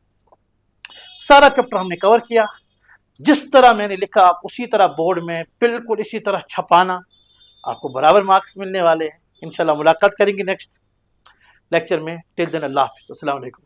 सारा चैप्टर हमने कवर किया, जिस तरह मैंने लिखा आप उसी तरह बोर्ड में बिल्कुल इसी तरह छपाना, आपको बराबर मार्क्स मिलने वाले हैं। इंशाल्लाह मुलाकात करेंगे नेक्स्ट लेक्चर में। टिल देन अल्लाह हाफिज़, अस्सलाम वालेकुम।